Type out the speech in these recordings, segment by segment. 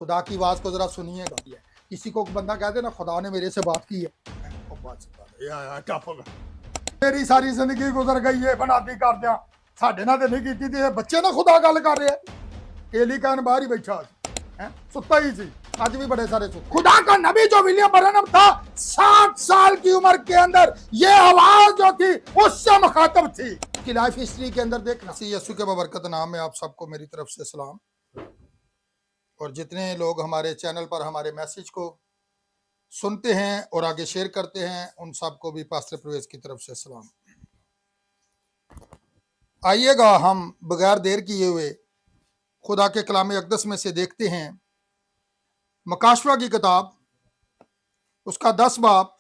खुदा की आवाज को जरा सुनिएगा। किसी को बंदा कहते ना खुदा ने मेरे से बात की है, मेरी सारी जिंदगी गुजर गई है बनाती कर दिया साडे ना ते नहीं की थी। बच्चे ना खुदा गल कर रहे हैं। एली कान बाहर ही बैठा है, सुता ही सी। आज भी बड़े सारे खुदा का नबी जो विलियम ब्रैनम था 60 साल की उम्र के अंदर ये आवाज जो थी उससे मुखातब थी। की लाइफ हिस्ट्री के अंदर देखना। यीशु के बरकत नाम में आप सबको मेरी तरफ से सलाम, और जितने लोग हमारे चैनल पर हमारे मैसेज को सुनते हैं और आगे शेयर करते हैं उन सबको भी पास्टर प्रवेश की तरफ से सलाम। आइएगा हम बगैर देर किए हुए खुदा के कलाम अक़दस में से देखते हैं मकाशवा की किताब, उसका 10 बाब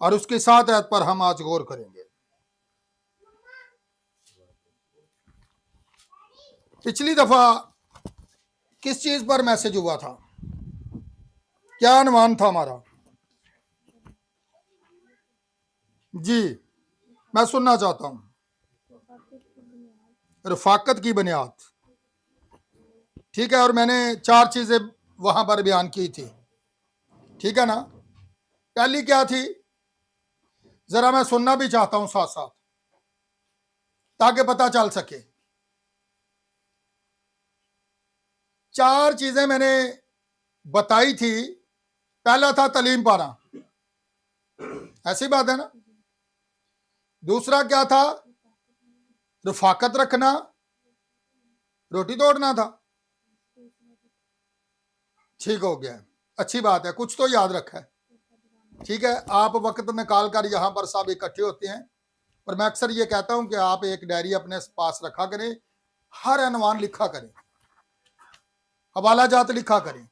और उसके 7 आयत पर हम आज गौर करेंगे। पिछली दफा किस चीज पर मैसेज हुआ था, क्या अनुमान था हमारा? जी मैं सुनना चाहता हूं। रफाकत की बुनियाद, ठीक है। और मैंने 4 चीजें वहां पर बयान की थी, ठीक है ना। पहली क्या थी, जरा मैं सुनना भी चाहता हूं साथ साथ ताकि पता चल सके। 4 चीजें मैंने बताई थी। पहला था तालीम पाना, ऐसी बात है ना। दूसरा क्या था, रफाकत रखना, रोटी तोड़ना था। ठीक हो गया, अच्छी बात है, कुछ तो याद रखा है। ठीक है, आप वक्त निकाल कर यहाँ पर सब इकट्ठे होते हैं, और मैं अक्सर ये कहता हूं कि आप एक डायरी अपने पास रखा करें, हर अनवान लिखा करें, हवाला जात लिखा करें,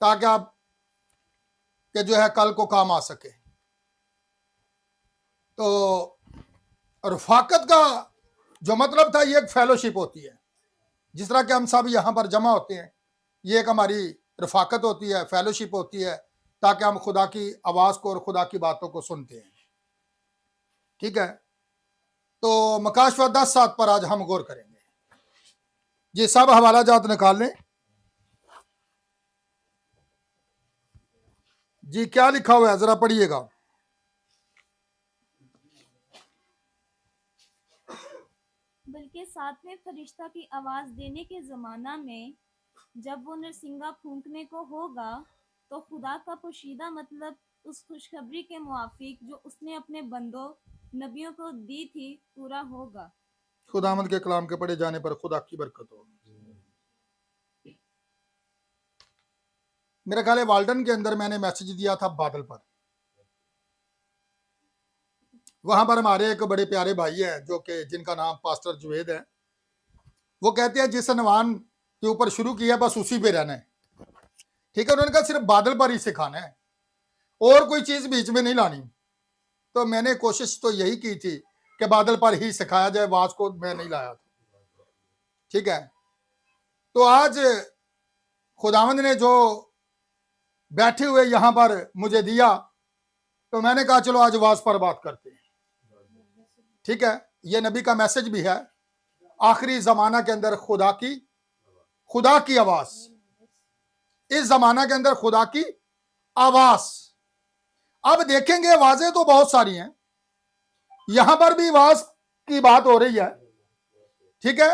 ताकि आप के जो है कल को काम आ सके। तो रफाकत का जो मतलब था, ये एक फेलोशिप होती है। जिस तरह के हम सब यहाँ पर जमा होते हैं, ये एक हमारी रफाकत होती है, फेलोशिप होती है, ताकि हम खुदा की आवाज को और खुदा की बातों को सुनते हैं। ठीक है, तो मकाशवा 10:7 पर आज हम गौर करेंगे। ये सब हवाला जात निकाल लें जी। क्या लिखा हुआ है जरा पढ़िएगा। बल्कि 7वें फरिश्ता की आवाज देने के जमाना में जब वो नरसिंगा फूंकने को होगा, तो खुदा का पोशीदा मतलब उस खुशखबरी के मुआफिक जो उसने अपने बंदों नबियों को दी थी पूरा होगा। खुदामद के कलाम के पढ़े जाने पर खुदा की बरकत हो। मेरा ख्याल है वाल्डन के अंदर मैंने मैसेज दिया था बादल पर। वहां पर हमारे एक बड़े प्यारे भाई है जो कि जिनका नाम पास्टर जुवेद है। वो कहते हैं जिस अनवान के ऊपर शुरू किया बस उसी पे रहना है। ठीक है, उन्होंने कहा सिर्फ बादल पर ही सिखाना है और कोई चीज बीच में नहीं लानी। तो मैंने कोशिश तो यही की थी कि बादल पर ही सिखाया जाए, आवाज को मैं नहीं लाया था। ठीक है, तो आज खुदावंद ने जो बैठे हुए यहां पर मुझे दिया, तो मैंने कहा चलो आज आवाज पर बात करते हैं। ठीक है, ये नबी का मैसेज भी है। आखिरी जमाना के अंदर खुदा की आवाज, इस जमाना के अंदर खुदा की आवाज। अब देखेंगे आवाजें तो बहुत सारी हैं, यहां पर भी आवाज की बात हो रही है। ठीक है,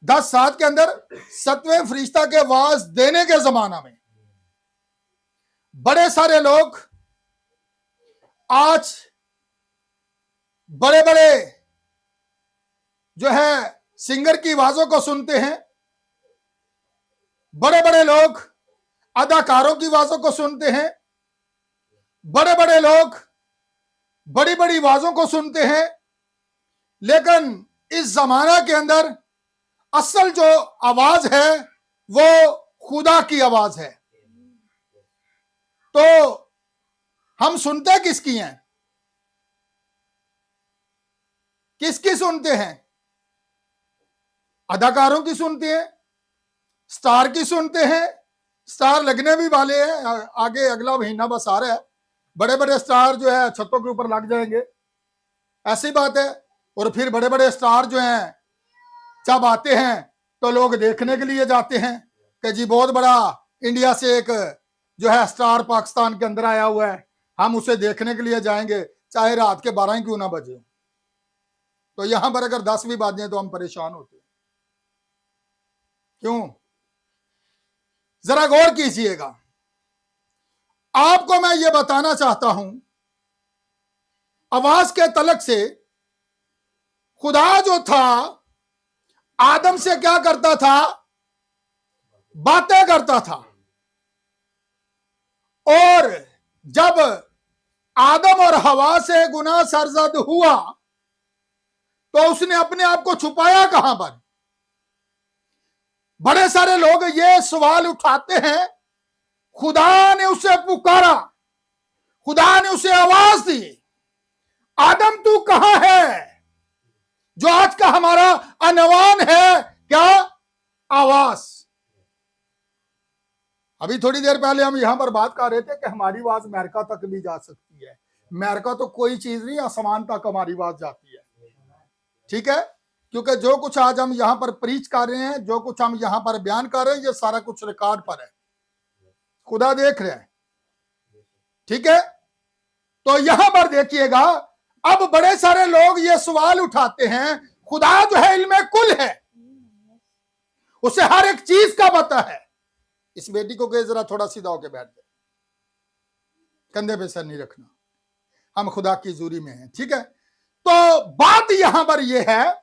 10:7 के अंदर 7वें फरिश्ता के आवाज देने के जमाना में बड़े सारे लोग आज बड़े बड़े जो है सिंगर की आवाजों को सुनते हैं, बड़े बड़े लोग अदाकारों की आवाजों को सुनते हैं, बड़े बड़े लोग बड़ी बड़ी आवाजों को सुनते हैं। लेकिन इस जमाना के अंदर असल जो आवाज है वो खुदा की आवाज है। तो हम सुनते किसकी हैं, किसकी सुनते हैं? अदाकारों की सुनते हैं, स्टार की सुनते हैं। स्टार लगने भी वाले हैं, आगे अगला महीना बस आ रहा है, बड़े बड़े स्टार जो है छतों के ऊपर लग जाएंगे, ऐसी बात है। और फिर बड़े बड़े स्टार जो हैं जब आते हैं तो लोग देखने के लिए जाते हैं कि जी बहुत बड़ा इंडिया से एक जो है स्टार पाकिस्तान के अंदर आया हुआ है, हम उसे देखने के लिए जाएंगे, चाहे रात के 12 क्यों ना बजे। तो यहां पर अगर 10 भी बाजें तो हम परेशान होते हैं। क्यों? जरा गौर कीजिएगा। आपको मैं ये बताना चाहता हूं, आवाज के तलक से खुदा जो था आदम से क्या करता था? बातें करता था। और जब आदम और हवा से गुनाह सरजद हुआ तो उसने अपने आप को छुपाया कहां पर? बड़े सारे लोग ये सवाल उठाते हैं, खुदा ने उसे पुकारा, खुदा ने उसे आवाज दी, आदम तू कहां है? जो आज का हमारा अनवान है क्या? आवाज। अभी थोड़ी देर पहले हम यहां पर बात कर रहे थे कि हमारी आवाज अमेरिका तक भी जा सकती है। अमेरिका तो कोई चीज नहीं, आसमान तक हमारी आवाज जाती है। ठीक है, क्योंकि जो कुछ आज हम यहां पर प्रीच कर रहे हैं, जो कुछ हम यहां पर बयान कर रहे हैं, ये सारा कुछ रिकॉर्ड पर है, खुदा देख रहे हैं। ठीक है, तो यहां पर देखिएगा, अब बड़े सारे लोग ये सवाल उठाते हैं, खुदा जो है इल्मे कुल है, उसे हर एक चीज का पता है। इस बेटी को कहे जरा थोड़ा सीधा होकर बैठ जाए, कंधे पे सर नहीं रखना, हम खुदा की हजूरी में हैं। ठीक है, तो बात यहां पर यह है,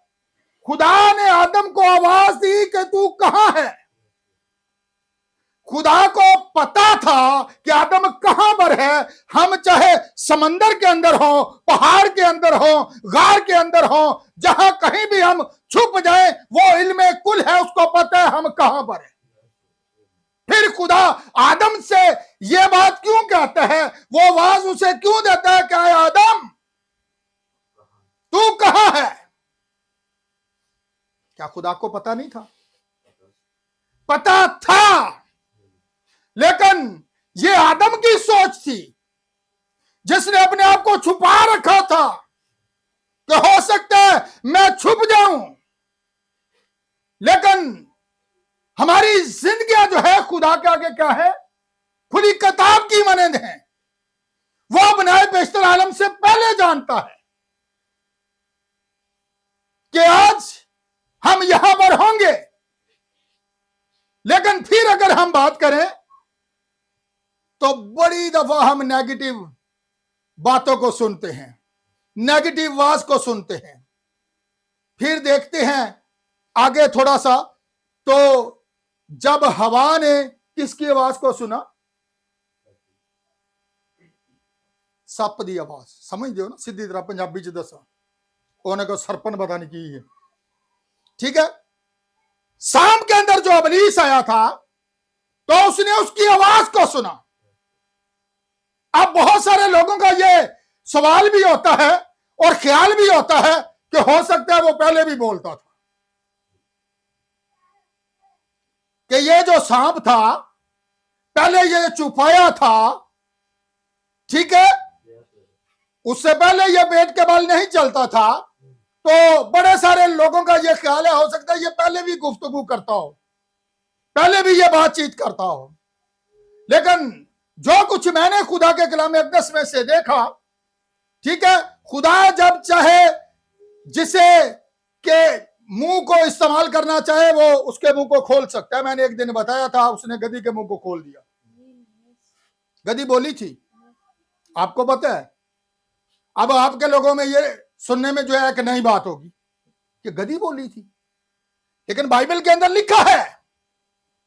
खुदा ने आदम को आवाज दी कि तू कहां है। खुदा को पता था कि आदम कहां पर है। हम चाहे समंदर के अंदर हो, पहाड़ के अंदर हो, गार के अंदर हो, जहां कहीं भी हम छुप जाए, वो इल्मे कुल है, उसको पता है हम कहां पर है। फिर खुदा आदम से ये बात क्यों कहता है, वो आवाज उसे क्यों देता है, क्या आदम तू कहां है? क्या खुदा को पता नहीं था? पता था, लेकिन ये आदम की सोच थी, जिसने अपने आप को छुपा रखा था कि हो सकता है मैं छुप जाऊं। लेकिन हमारी जिंदगियां जो है खुदा के आगे क्या है? खुली किताब की मानंद है। वो बनाए बेशतर आलम से पहले जानता है कि आज हम यहां पर होंगे। लेकिन फिर अगर हम बात करें तो बड़ी दफा हम नेगेटिव बातों को सुनते हैं, नेगेटिव आवाज को सुनते हैं। फिर देखते हैं आगे थोड़ा सा, तो जब हवा ने किसकी आवाज को सुना? सप दी आवाज। समझ दो ना, सीधी तरह पंजाबी च दसा, उन्हें को सरपन पता नहीं की है। ठीक है, शाम के अंदर जो इब्लीस आया था तो उसने उसकी आवाज को सुना। अब बहुत सारे लोगों का ये सवाल भी होता है और ख्याल भी होता है कि हो सकता है वो पहले भी बोलता था, कि ये जो सांप था पहले ये छुपाया था। ठीक है, उससे पहले ये पेट के बल नहीं चलता था। तो बड़े सारे लोगों का ये ख्याल है, हो सकता है ये पहले भी गुफ्तगू करता हो, पहले भी ये बातचीत करता हो। लेकिन जो कुछ मैंने खुदा के कलाम अक़दस में से देखा, ठीक है, खुदा जब चाहे जिसे के मुंह को इस्तेमाल करना चाहे वो उसके मुंह को खोल सकता है। मैंने एक दिन बताया था, उसने गधी के मुंह को खोल दिया। गधी बोली थी, आपको पता है। अब आपके लोगों में ये सुनने में जो है एक नई बात होगी कि गधी बोली थी, लेकिन बाइबल के अंदर लिखा है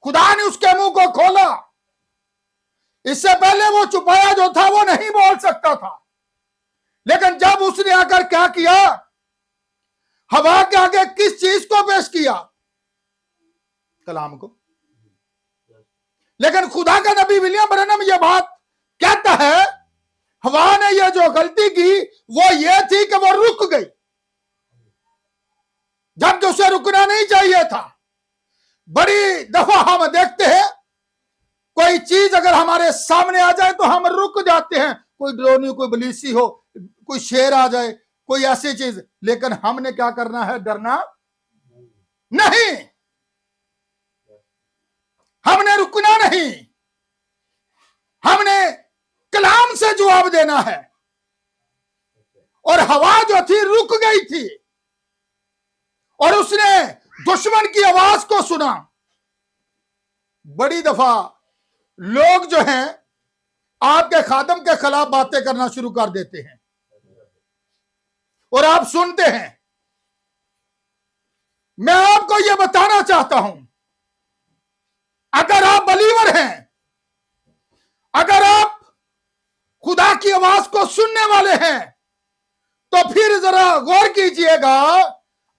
खुदा ने उसके मुंह को खोला। इससे पहले वो छुपाया जो था वो नहीं बोल सकता था। लेकिन जब उसने आकर क्या किया, हवा के आगे किस चीज को पेश किया? कलाम को। लेकिन खुदा का नबी विलियम ब्रैनम ये बात कहता है, हवा ने ये जो गलती की वो ये थी कि वो रुक गई, जबकि उसे रुकना नहीं चाहिए था। बड़ी दफा हम देखते हैं कोई चीज अगर हमारे सामने आ जाए तो हम रुक जाते हैं, कोई ड्रोनी, कोई बलीसी हो, कोई शेर आ जाए, कोई ऐसी चीज। लेकिन हमने क्या करना है? डरना नहीं। नहीं, हमने कलाम से जवाब देना है। और हवा जो थी रुक गई थी और उसने दुश्मन की आवाज को सुना। बड़ी दफा लोग जो हैं आपके खादम के खिलाफ बातें करना शुरू कर देते हैं और आप सुनते हैं। मैं आपको यह बताना चाहता हूं, अगर आप बलीवर हैं, अगर आप खुदा की आवाज को सुनने वाले हैं, तो फिर जरा गौर कीजिएगा,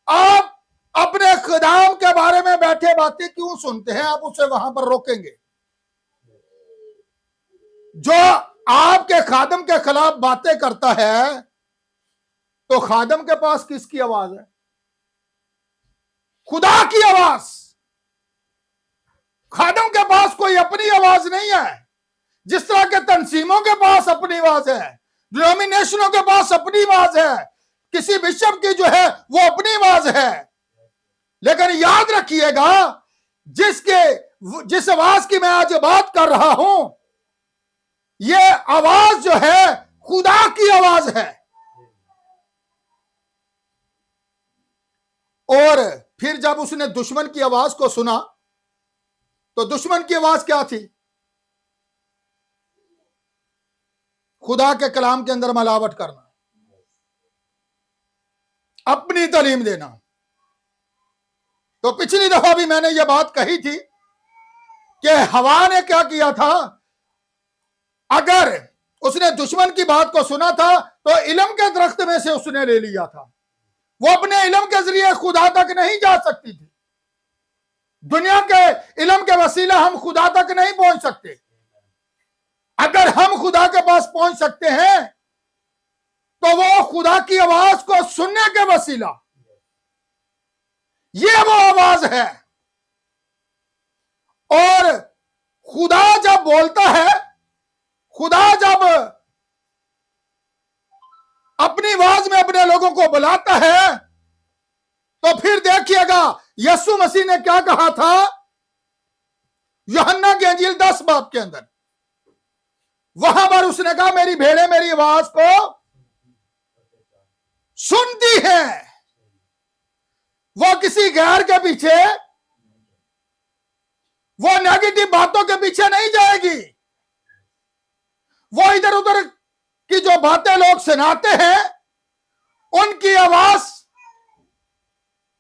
आप अपने खुदाम के बारे में बैठे बातें क्यों सुनते हैं? आप उसे वहां पर रोकेंगे। जो आपके खादम के खिलाफ बातें करता है, तो खादम के पास किसकी आवाज है? खुदा की आवाज। खादम के पास कोई अपनी आवाज नहीं है। जिस तरह के तंजीमों के पास अपनी आवाज है, डिनोमिनेशनों के पास अपनी आवाज है, किसी बिशप की जो है वो अपनी आवाज है, लेकिन याद रखिएगा, जिस आवाज की मैं आज बात कर रहा हूं, ये आवाज जो है खुदा की आवाज है। और फिर जब उसने दुश्मन की आवाज को सुना, तो दुश्मन की आवाज क्या थी? खुदा के कलाम के अंदर मिलावट करना, अपनी तालीम देना। तो पिछली दफा भी मैंने यह बात कही थी कि हवा ने क्या किया था, अगर उसने दुश्मन की बात को सुना था तो इल्म के दरख्त में से उसने ले लिया था। वो अपने इल्म के जरिए खुदा तक नहीं जा सकती थी। दुनिया के इल्म के वसीला हम खुदा तक नहीं पहुंच सकते। अगर हम खुदा के पास पहुंच सकते हैं तो वो खुदा की आवाज को सुनने के वसीला, ये वो आवाज है। और खुदा जब बोलता है, खुदा जब अपनी आवाज में अपने लोगों को बुलाता है, तो फिर देखिएगा यीशु मसीह ने क्या कहा था यूहन्ना की अंजील 10 बाब के अंदर। वहां पर उसने कहा, मेरी भेड़ें मेरी आवाज को सुनती है। वो किसी गैर के पीछे, वो नेगेटिव बातों के पीछे नहीं जाएगी। वो इधर उधर की जो बातें लोग सुनाते हैं, उनकी आवाज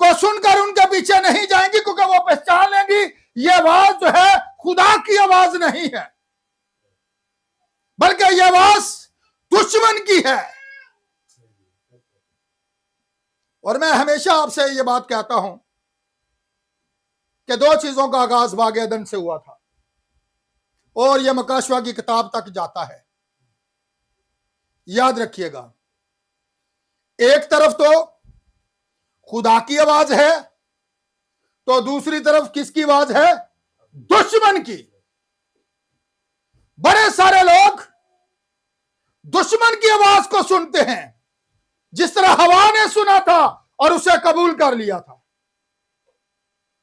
को सुनकर उनके पीछे नहीं जाएंगी, क्योंकि वो पहचान लेंगी ये आवाज जो है खुदा की आवाज नहीं है, बल्कि ये आवाज दुश्मन की है। और मैं हमेशा आपसे ये बात कहता हूं कि 2 चीजों का आगाज बाग एदन से हुआ था और यह मकाशवा की किताब तक जाता है। याद रखिएगा, एक तरफ तो खुदा की आवाज है, तो दूसरी तरफ किसकी आवाज है? दुश्मन की। बड़े सारे लोग दुश्मन की आवाज को सुनते हैं, जिस तरह हवा ने सुना था और उसे कबूल कर लिया था।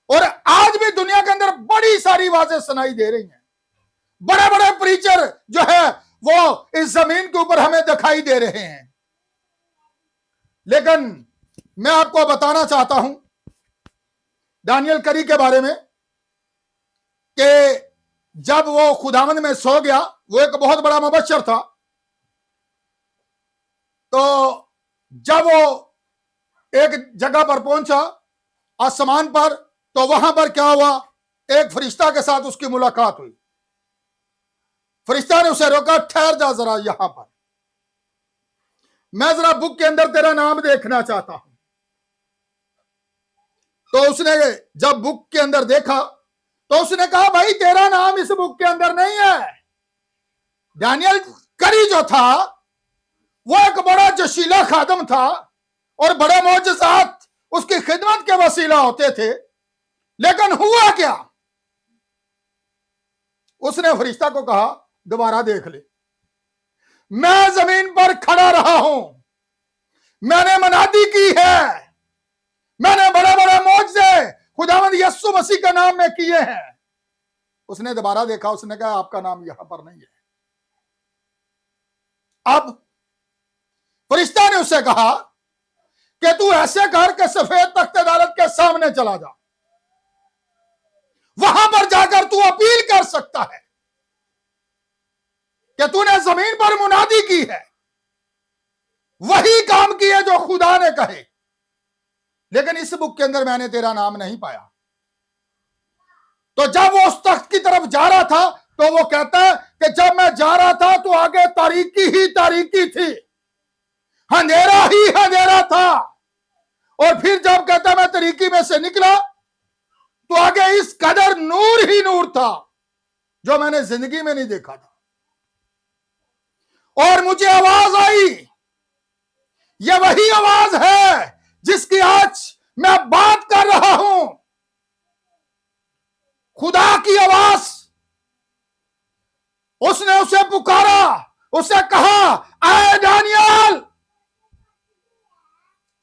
और आज भी दुनिया के अंदर बड़ी सारी आवाजें सुनाई दे रही हैं। बड़े बड़े प्रीचर जो है वो इस जमीन के ऊपर हमें दिखाई दे रहे हैं। लेकिन मैं आपको बताना चाहता हूं दानियल करी के बारे में कि जब वो खुदावंद में सो गया, वो एक बहुत बड़ा मुबश्शिर था, तो जब वो एक जगह पर पहुंचा आसमान पर, तो वहां पर क्या हुआ, एक फरिश्ता के साथ उसकी मुलाकात हुई। फरिश्ता ने उसे रोका, ठहर जा जरा यहां पर, मैं जरा बुक के अंदर तेरा नाम देखना चाहता हूं। तो उसने जब बुक के अंदर देखा तो उसने कहा, भाई तेरा नाम इस बुक के अंदर नहीं है। दानियल करी जो था वो एक बड़ा जोशीला खादम था और बड़े मौजज़ात उसकी खिदमत के वसीला होते थे। लेकिन हुआ क्या, उसने फरिश्ता को कहा, दोबारा देख ले, मैं जमीन पर खड़ा रहा हूं, मैंने मनादी की है, मैंने बड़े बड़े मौजज़े खुदावंद यीशु मसीह के नाम में किए हैं, उसने दोबारा देखा, उसने कहा आपका नाम यहां पर नहीं है। अब फरिश्ता ने उससे कहा कि तू ऐसे कर के सफेद तख्त अदालत के सामने चला जा, वहां पर जाकर तू अपील कर सकता है कि तूने जमीन पर मुनादी की है, वही काम किए जो खुदा ने कहे, लेकिन इस बुक के अंदर मैंने तेरा नाम नहीं पाया। तो जब वो उस तख्त की तरफ जा रहा था तो वो कहता है कि जब मैं जा रहा था तो आगे तारीकी ही तारीकी थी, अंधेरा ही अंधेरा था, और फिर जब कहता मैं तारीकी में से निकला तो आगे इस कदर नूर ही नूर था जो मैंने जिंदगी में नहीं देखा था। और मुझे आवाज आई, यह वही आवाज है जिसकी आज मैं बात कर रहा हूं, खुदा की आवाज। उसने उसे पुकारा, उसे कहा आए दानियल।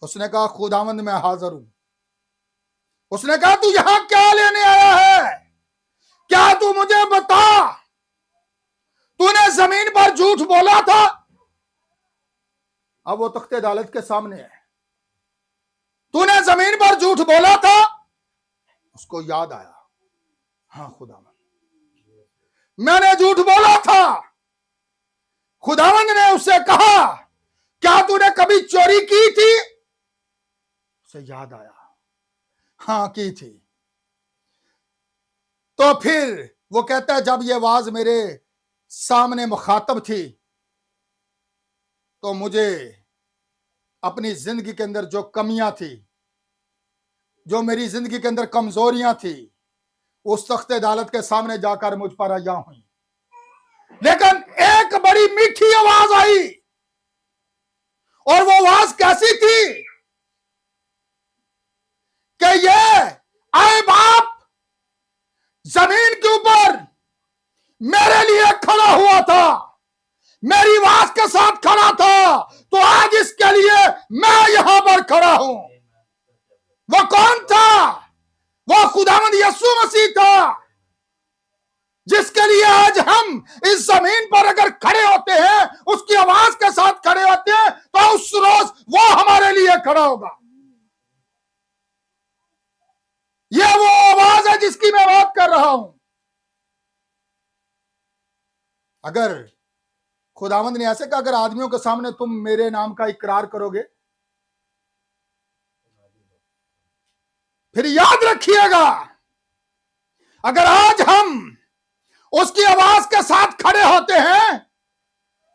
उसने कहा खुदावंद मैं हाजिर हूं। उसने कहा तू यहां क्या लेने आया है, क्या तू मुझे बता, तूने जमीन पर झूठ बोला था। अब वो तख्ते अदालत के सामने है, तूने जमीन पर झूठ बोला था। उसको याद आया, हाँ खुदावंद मैंने झूठ बोला था। खुदावंद ने उससे कहा क्या तूने कभी चोरी की थी। उसे याद आया, हाँ की थी। तो फिर वो कहता है जब ये आवाज मेरे सामने मुखातब थी तो मुझे अपनी जिंदगी के अंदर जो कमियां थी, जो मेरी जिंदगी के अंदर कमजोरियां थी, उस तख्त अदालत के सामने जाकर मुझ पर आया हुई। लेकिन एक बड़ी मीठी आवाज आई, और वो आवाज कैसी थी कि ये आए बाप जमीन के ऊपर मेरे लिए खड़ा हुआ था, मेरी आवाज के साथ खड़ा था, तो आज इसके लिए मैं यहां पर खड़ा हूं। वो कौन था? वो खुदावंद यीशु मसीह था, जिसके लिए आज हम इस जमीन पर अगर खड़े होते हैं, उसकी आवाज के साथ खड़े होते हैं, तो उस रोज वो हमारे लिए खड़ा होगा। यह वो आवाज है जिसकी मैं बात कर रहा हूं। अगर खुदावंद ने ऐसे कहा अगर आदमियों के सामने तुम मेरे नाम का इकरार करोगे, फिर याद रखिएगा अगर आज हम उसकी आवाज के साथ खड़े होते हैं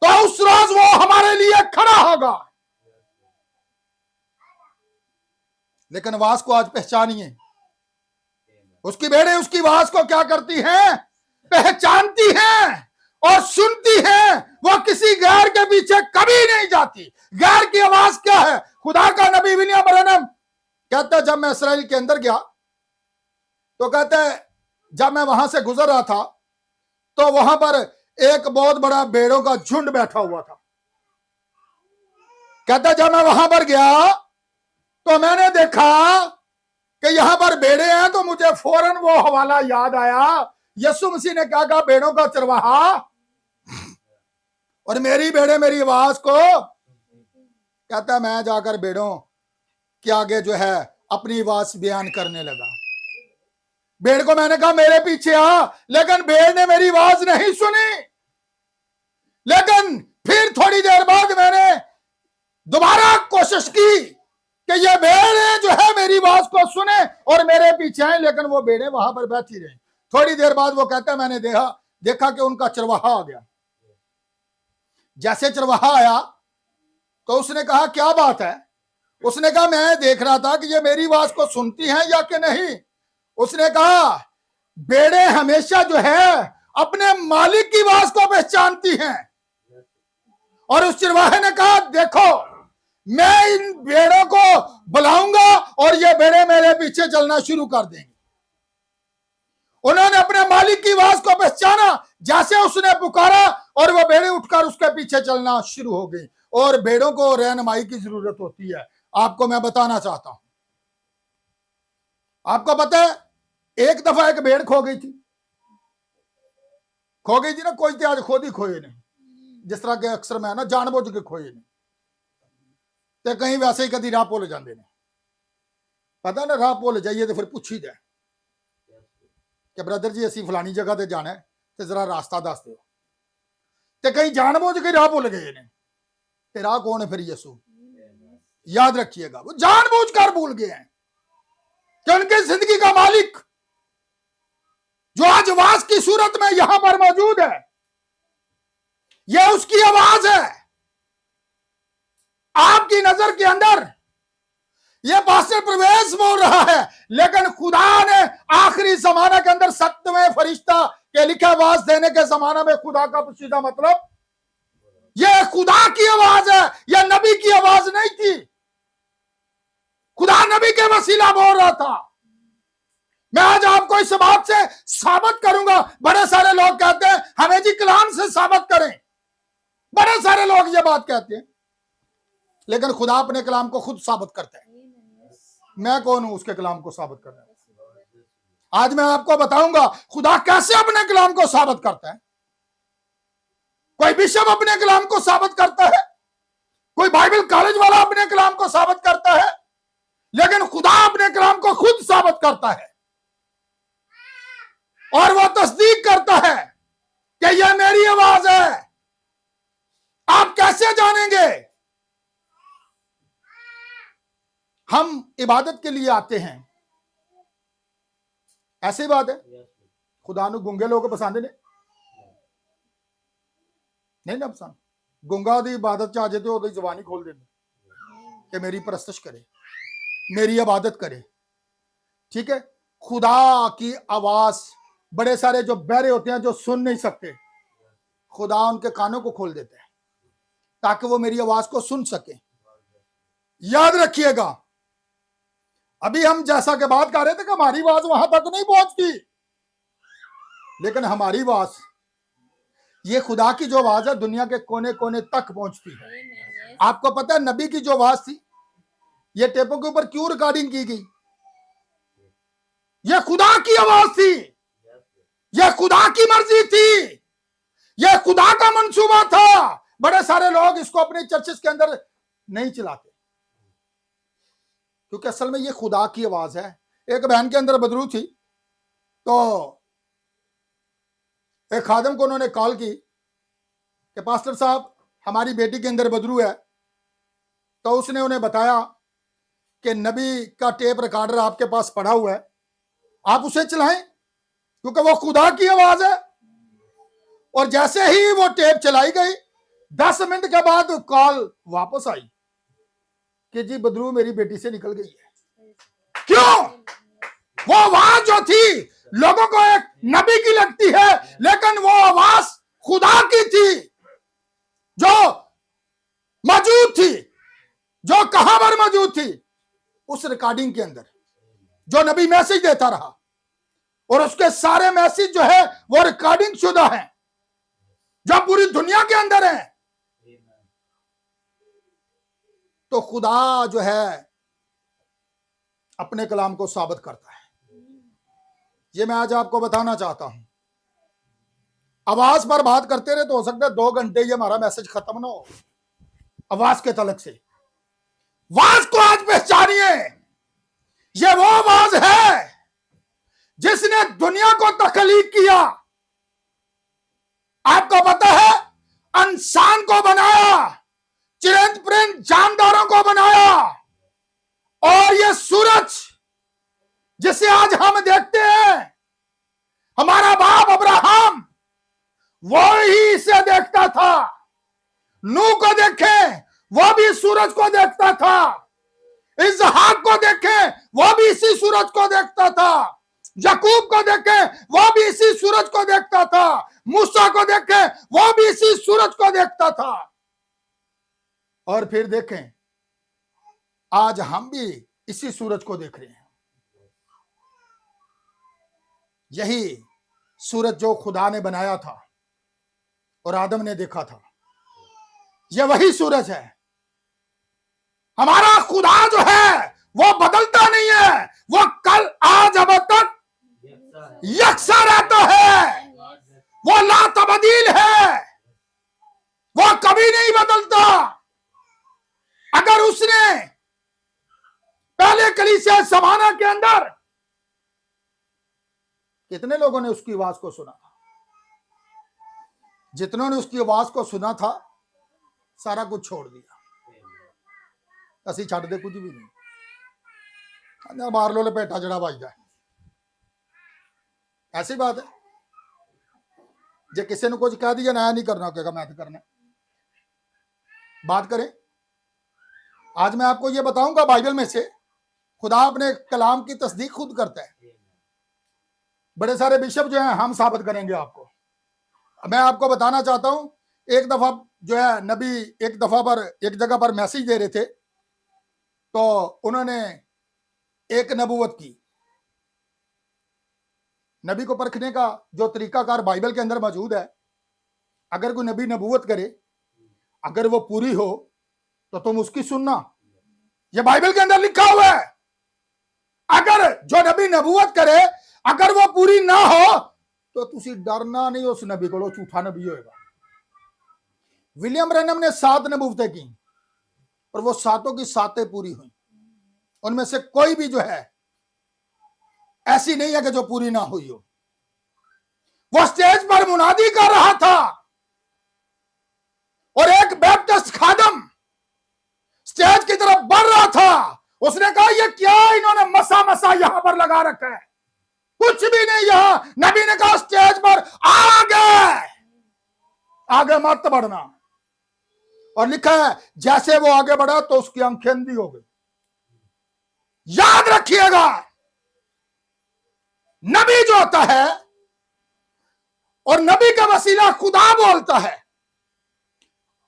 तो उस रोज वो हमारे लिए खड़ा होगा। लेकिन आवाज को आज पहचानिए। उसकी भेड़ें उसकी आवाज को क्या करती हैं? पहचानती हैं और सुनती हैं। वो किसी गैर के पीछे कभी नहीं जाती। गैर की आवाज क्या है? खुदा का नबी विलियम ब्रैनम कहता है जब मैं इस्राएल के अंदर गया तो कहता है जब मैं वहां से गुजर रहा था तो वहां पर एक बहुत बड़ा भेड़ों का झुंड बैठा हुआ था। कहता जब मैं वहां पर गया तो मैंने देखा कि यहां पर भेड़े हैं, तो मुझे फौरन वो हवाला याद आया। यीशु मसीह ने कहा भेड़ों का चरवाहा, और मेरी भेड़े मेरी आवाज को। कहता मैं जाकर भेड़ों के आगे जो है अपनी आवाज बयान करने लगा। भेड़ को मैंने कहा मेरे पीछे आ, लेकिन भेड़ ने मेरी आवाज नहीं सुनी। लेकिन फिर थोड़ी देर बाद मैंने दोबारा कोशिश की कि ये भेड़ जो है मेरी आवाज को सुने और मेरे पीछे आए, लेकिन वो भेड़ें वहां पर बैठी रही। थोड़ी देर बाद वो कहता है मैंने देखा कि उनका चरवाहा आ गया। जैसे चरवाहा आया तो उसने कहा क्या बात है? उसने कहा मैं देख रहा था कि ये मेरी आवाज को सुनती हैं या कि नहीं। उसने कहा भेड़ें हमेशा जो है अपने मालिक की आवाज को पहचानती हैं। और उस चरवाहे ने कहा देखो मैं इन भेड़ों को बुलाऊंगा और ये भेड़ें मेरे पीछे चलना शुरू कर देंगी। उन्होंने अपने मालिक की आवाज को पहचाना, जैसे उसने पुकारा और वो भेड़ें उठकर उसके पीछे चलना शुरू हो गई। और भेड़ों को रहनुमाई की जरूरत होती है। आपको मैं बताना चाहता हूं, आपको पता है एक दफा एक भेड़ खो गई थी। खो गई थी ना, कोई ते आज खुद ही खोए ने, जिस तरह के अक्सर मैं ना जानबूझ के खोए ने, ते कहीं वैसे ही कभी राह भुल जाते ने। पता ना राह भुल जाइए तो फिर पूछी जाए कि ब्रदर जी असी फलानी जगह ते जाना है ते जरा रास्ता दस दो, ते कहीं जानबूझ के राह भुल गए ने, ते राह कौन है फिर? यीशु। याद रखिएगा, वो जानबूझ कर भूल गए हैं कि उनकी जिंदगी का मालिक जो आज आवाज की सूरत में यहां पर मौजूद है, यह उसकी आवाज है। आपकी नजर के अंदर यह पास्टर प्रवेश बोल रहा है, लेकिन खुदा ने आखिरी जमाना के अंदर 7वें फरिश्ता के लिखे आवाज देने के जमाना में खुदा का पोशीदा मतलब यह खुदा की आवाज है, यह नबी की आवाज नहीं थी। खुदा नबी के वसीला बोल रहा था। मैं आज आपको इस बात से साबित करूंगा। बड़े सारे लोग कहते हैं हमें जी कलाम से साबित करें, बड़े सारे लोग ये बात कहते हैं, लेकिन खुदा अपने कलाम को खुद साबित करता है। मैं कौन हूं उसके कलाम को साबित करना? आज मैं आपको बताऊंगा खुदा कैसे अपने कलाम को साबित करता है। कोई बिशप अपने कलाम को साबित करता है, कोई बाइबल कॉलेज वाला अपने कलाम को साबित करता है, लेकिन खुदा अपने कलाम को खुद साबित करता है और वो तस्दीक करता है कि यह मेरी आवाज है। आप कैसे जानेंगे? हम इबादत के लिए आते हैं, ऐसी बात है। खुदा नु गुंगे लोग पसंद नहीं ना पसंद। गुंगा दी इबादत च आ जाए तो जबानी खोल देते कि मेरी परस्तश करे, मेरी इबादत करे। ठीक है, खुदा की आवाज बड़े सारे जो बहरे होते हैं, जो सुन नहीं सकते, खुदा उनके कानों को खोल देता है ताकि वो मेरी आवाज को सुन सके। याद रखिएगा, अभी हम जैसा के बात कर रहे थे कि हमारी आवाज वहां तक नहीं पहुंचती, लेकिन हमारी आवाज, ये खुदा की जो आवाज है, दुनिया के कोने कोने तक पहुंचती है। आपको पता है नबी की जो आवाज थी, ये टेपों के ऊपर क्यों रिकॉर्डिंग की गई? यह खुदा की आवाज थी, यह खुदा की मर्जी थी, यह खुदा का मंसूबा था। बड़े सारे लोग इसको अपने चर्चेस के अंदर नहीं चलाते, क्योंकि असल में यह खुदा की आवाज है। एक बहन के अंदर बदरू थी, तो एक खादम को उन्होंने कॉल की कि पास्टर साहब हमारी बेटी के अंदर बदरू है। तो उसने उन्हें बताया कि नबी का टेप रिकॉर्डर आपके पास पड़ा हुआ है, आप उसे चलाएं क्योंकि वो खुदा की आवाज है। और जैसे ही वो टेप चलाई गई, 10 मिनट के बाद कॉल वापस आई कि जी बदरू मेरी बेटी से निकल गई है। क्यों? वो आवाज जो थी लोगों को एक नबी की लगती है, लेकिन वो आवाज खुदा की थी, जो मौजूद थी, जो कहां पर मौजूद थी? उस रिकॉर्डिंग के अंदर, जो नबी मैसेज देता रहा, और उसके सारे मैसेज जो है वो रिकॉर्डिंग शुदा है, जो पूरी दुनिया के अंदर है। तो खुदा जो है अपने कलाम को साबित करता है। ये मैं आज आपको बताना चाहता हूं। आवाज पर बात करते रहे तो हो सकता है 2 घंटे ये हमारा मैसेज खत्म ना हो आवाज के तलक से। आवाज को आज पहचानिए, ये वो आवाज है जिसने दुनिया को तख्लीक किया। आपको पता है, इंसान को बनाया, चिरंद परिंद जानदारों को बनाया, और ये सूरज जिसे आज हम देखते हैं, हमारा बाप अब्राहम वो ही इसे देखता था। नूह को देखें, वो भी सूरज को देखता था। इसहाक को देखें, वो भी इसी सूरज को देखता था। याकूब को देखें, वो भी इसी सूरज को देखता था। मूसा को देखें, वो भी इसी सूरज को देखता था। और फिर देखें, आज हम भी इसी सूरज को देख रहे हैं। यही सूरज जो खुदा ने बनाया था और आदम ने देखा था, यह वही सूरज है। हमारा खुदा जो है वो बदलता नहीं है, वो कल आज अब तक यकसा रहता है। वो ला लाबदील है, वो कभी नहीं बदलता। अगर उसने पहले कलीसिया ज़माना के अंदर कितने लोगों ने उसकी आवाज को सुना था? जितनों ने उसकी आवाज को सुना था सारा कुछ छोड़ दिया। ਅਸੀਂ ਛੱਡਦੇ ਕੁਝ ਵੀ ਨਹੀਂ, ਕਹਿੰਦਾ ਮਾਰ ਲੋ ਲਪੇਟਾ ਜਿਹੜਾ ਵੱਜਦਾ। ऐसी बात है, जे किसी ने कुछ कह दिया ना नहीं करना, कहेगा मैं तो करना। बात करें, आज मैं आपको ये बताऊंगा बाइबल में से खुदा अपने कलाम की तस्दीक खुद करता है। बड़े सारे बिशप जो हैं हम साबित करेंगे आपको। मैं आपको बताना चाहता हूं, एक दफा जो है नबी एक दफा पर एक जगह पर मैसेज दे रहे थे, तो उन्होंने एक नबूवत की। नबी को परखने का जो तरीकाकार बाइबल के अंदर मौजूद है, अगर कोई नबी नबूवत करे, अगर वो पूरी हो तो तुम उसकी सुनना। ये बाइबल के अंदर लिखा हुआ है। अगर जो नबी नबूवत करे अगर वो पूरी ना हो तो तुसी डरना नहीं उस नबी को, झूठा नबी होएगा। विलियम ब्रैनम ने 7 नबूवतें की और वो 7 की 7 पूरी हुई। उनमें से कोई भी जो है ऐसी नहीं है कि जो पूरी ना हुई हो। वो स्टेज पर मुनादी कर रहा था और एक बैप्टिस्ट खादम स्टेज की तरफ बढ़ रहा था। उसने कहा ये क्या इन्होंने मसा मसा यहां पर लगा रखा है, कुछ भी नहीं यहां। नबी ने कहा स्टेज पर आगे मत बढ़ना। और लिखा है जैसे वो आगे बढ़ा तो उसकी आंखें अंधी हो गई। याद रखिएगा, नबी जो होता है और नबी का वसीला खुदा बोलता है,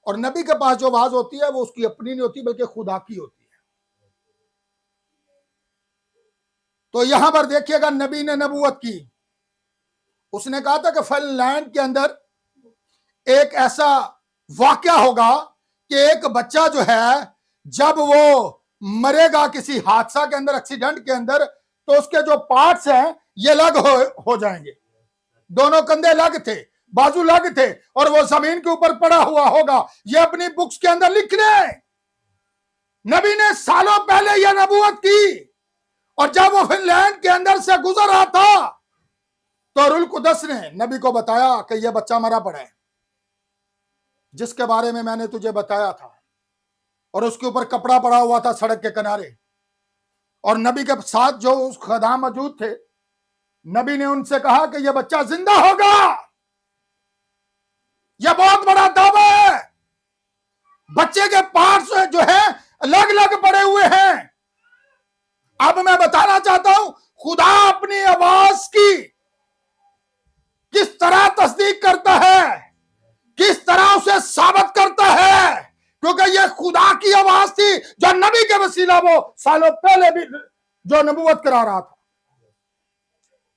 और नबी के पास जो आवाज होती है वो उसकी अपनी नहीं होती बल्कि खुदा की होती है। तो यहां पर देखिएगा नबी ने नबूवत की। उसने कहा था कि फिनलैंड के अंदर एक ऐसा वाकया होगा कि एक बच्चा जो है जब वो मरेगा किसी हादसा के अंदर, एक्सीडेंट के अंदर, तो उसके जो पार्ट्स हैं ये अलग हो जाएंगे। दोनों कंधे अलग थे, बाजू अलग थे, और वो जमीन के ऊपर पड़ा हुआ होगा। ये अपनी बुक्स के अंदर लिख रहे। नबी ने सालों पहले यह नबूवत की, और जब वो फिनलैंड के अंदर से गुजर रहा था तो रूह कुदस ने नबी को बताया कि यह बच्चा मरा पड़ा है जिसके बारे में मैंने तुझे बताया था, और उसके ऊपर कपड़ा पड़ा हुआ था सड़क के किनारे। और नबी के साथ जो उस खदाम मौजूद थे, नबी ने उनसे कहा कि यह बच्चा जिंदा होगा। यह बहुत बड़ा दावा है। बच्चे के पार्ट्स जो है अलग अलग पड़े हुए हैं। अब मैं बताना चाहता हूं खुदा अपनी आवाज की किस तरह तस्दीक करता है, किस तरह उसे साबित करता है, क्योंकि यह खुदा की आवाज थी जो नबी के वसीला वो सालों पहले भी जो नबूवत करा रहा था।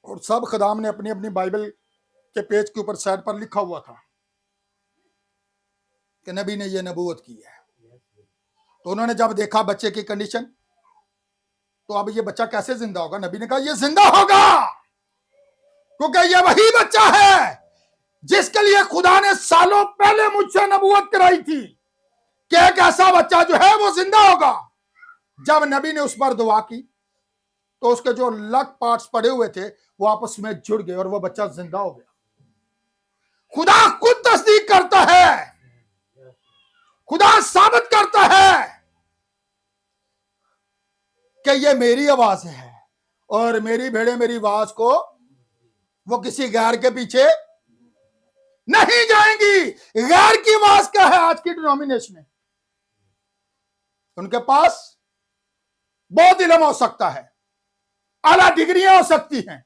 और सब खदाम ने अपनी अपनी बाइबल के पेज के ऊपर साइड पर लिखा हुआ था कि नबी ने यह नबूवत की है। तो उन्होंने जब देखा बच्चे की कंडीशन, तो अब ये बच्चा कैसे जिंदा होगा? नबी ने कहा यह जिंदा होगा, क्योंकि यह वही बच्चा है जिसके लिए खुदा ने सालों पहले मुझसे नबूवत कराई थी कि एक ऐसा बच्चा जो है वो जिंदा होगा। जब नबी ने उस पर दुआ की तो उसके जो लग पार्ट्स पड़े हुए थे वो आपस में जुड़ गए और वो बच्चा जिंदा हो गया। खुदा खुद तस्दीक करता है, खुदा साबित करता है कि ये मेरी आवाज है और मेरी भेड़ें मेरी आवाज को वो किसी गैर के पीछे नहीं जाएंगी। गैर की आवाज क्या है आज की डिनोमिनेशन में? उनके पास बहुत इल्म हो सकता है, आला डिग्रियां हो सकती हैं,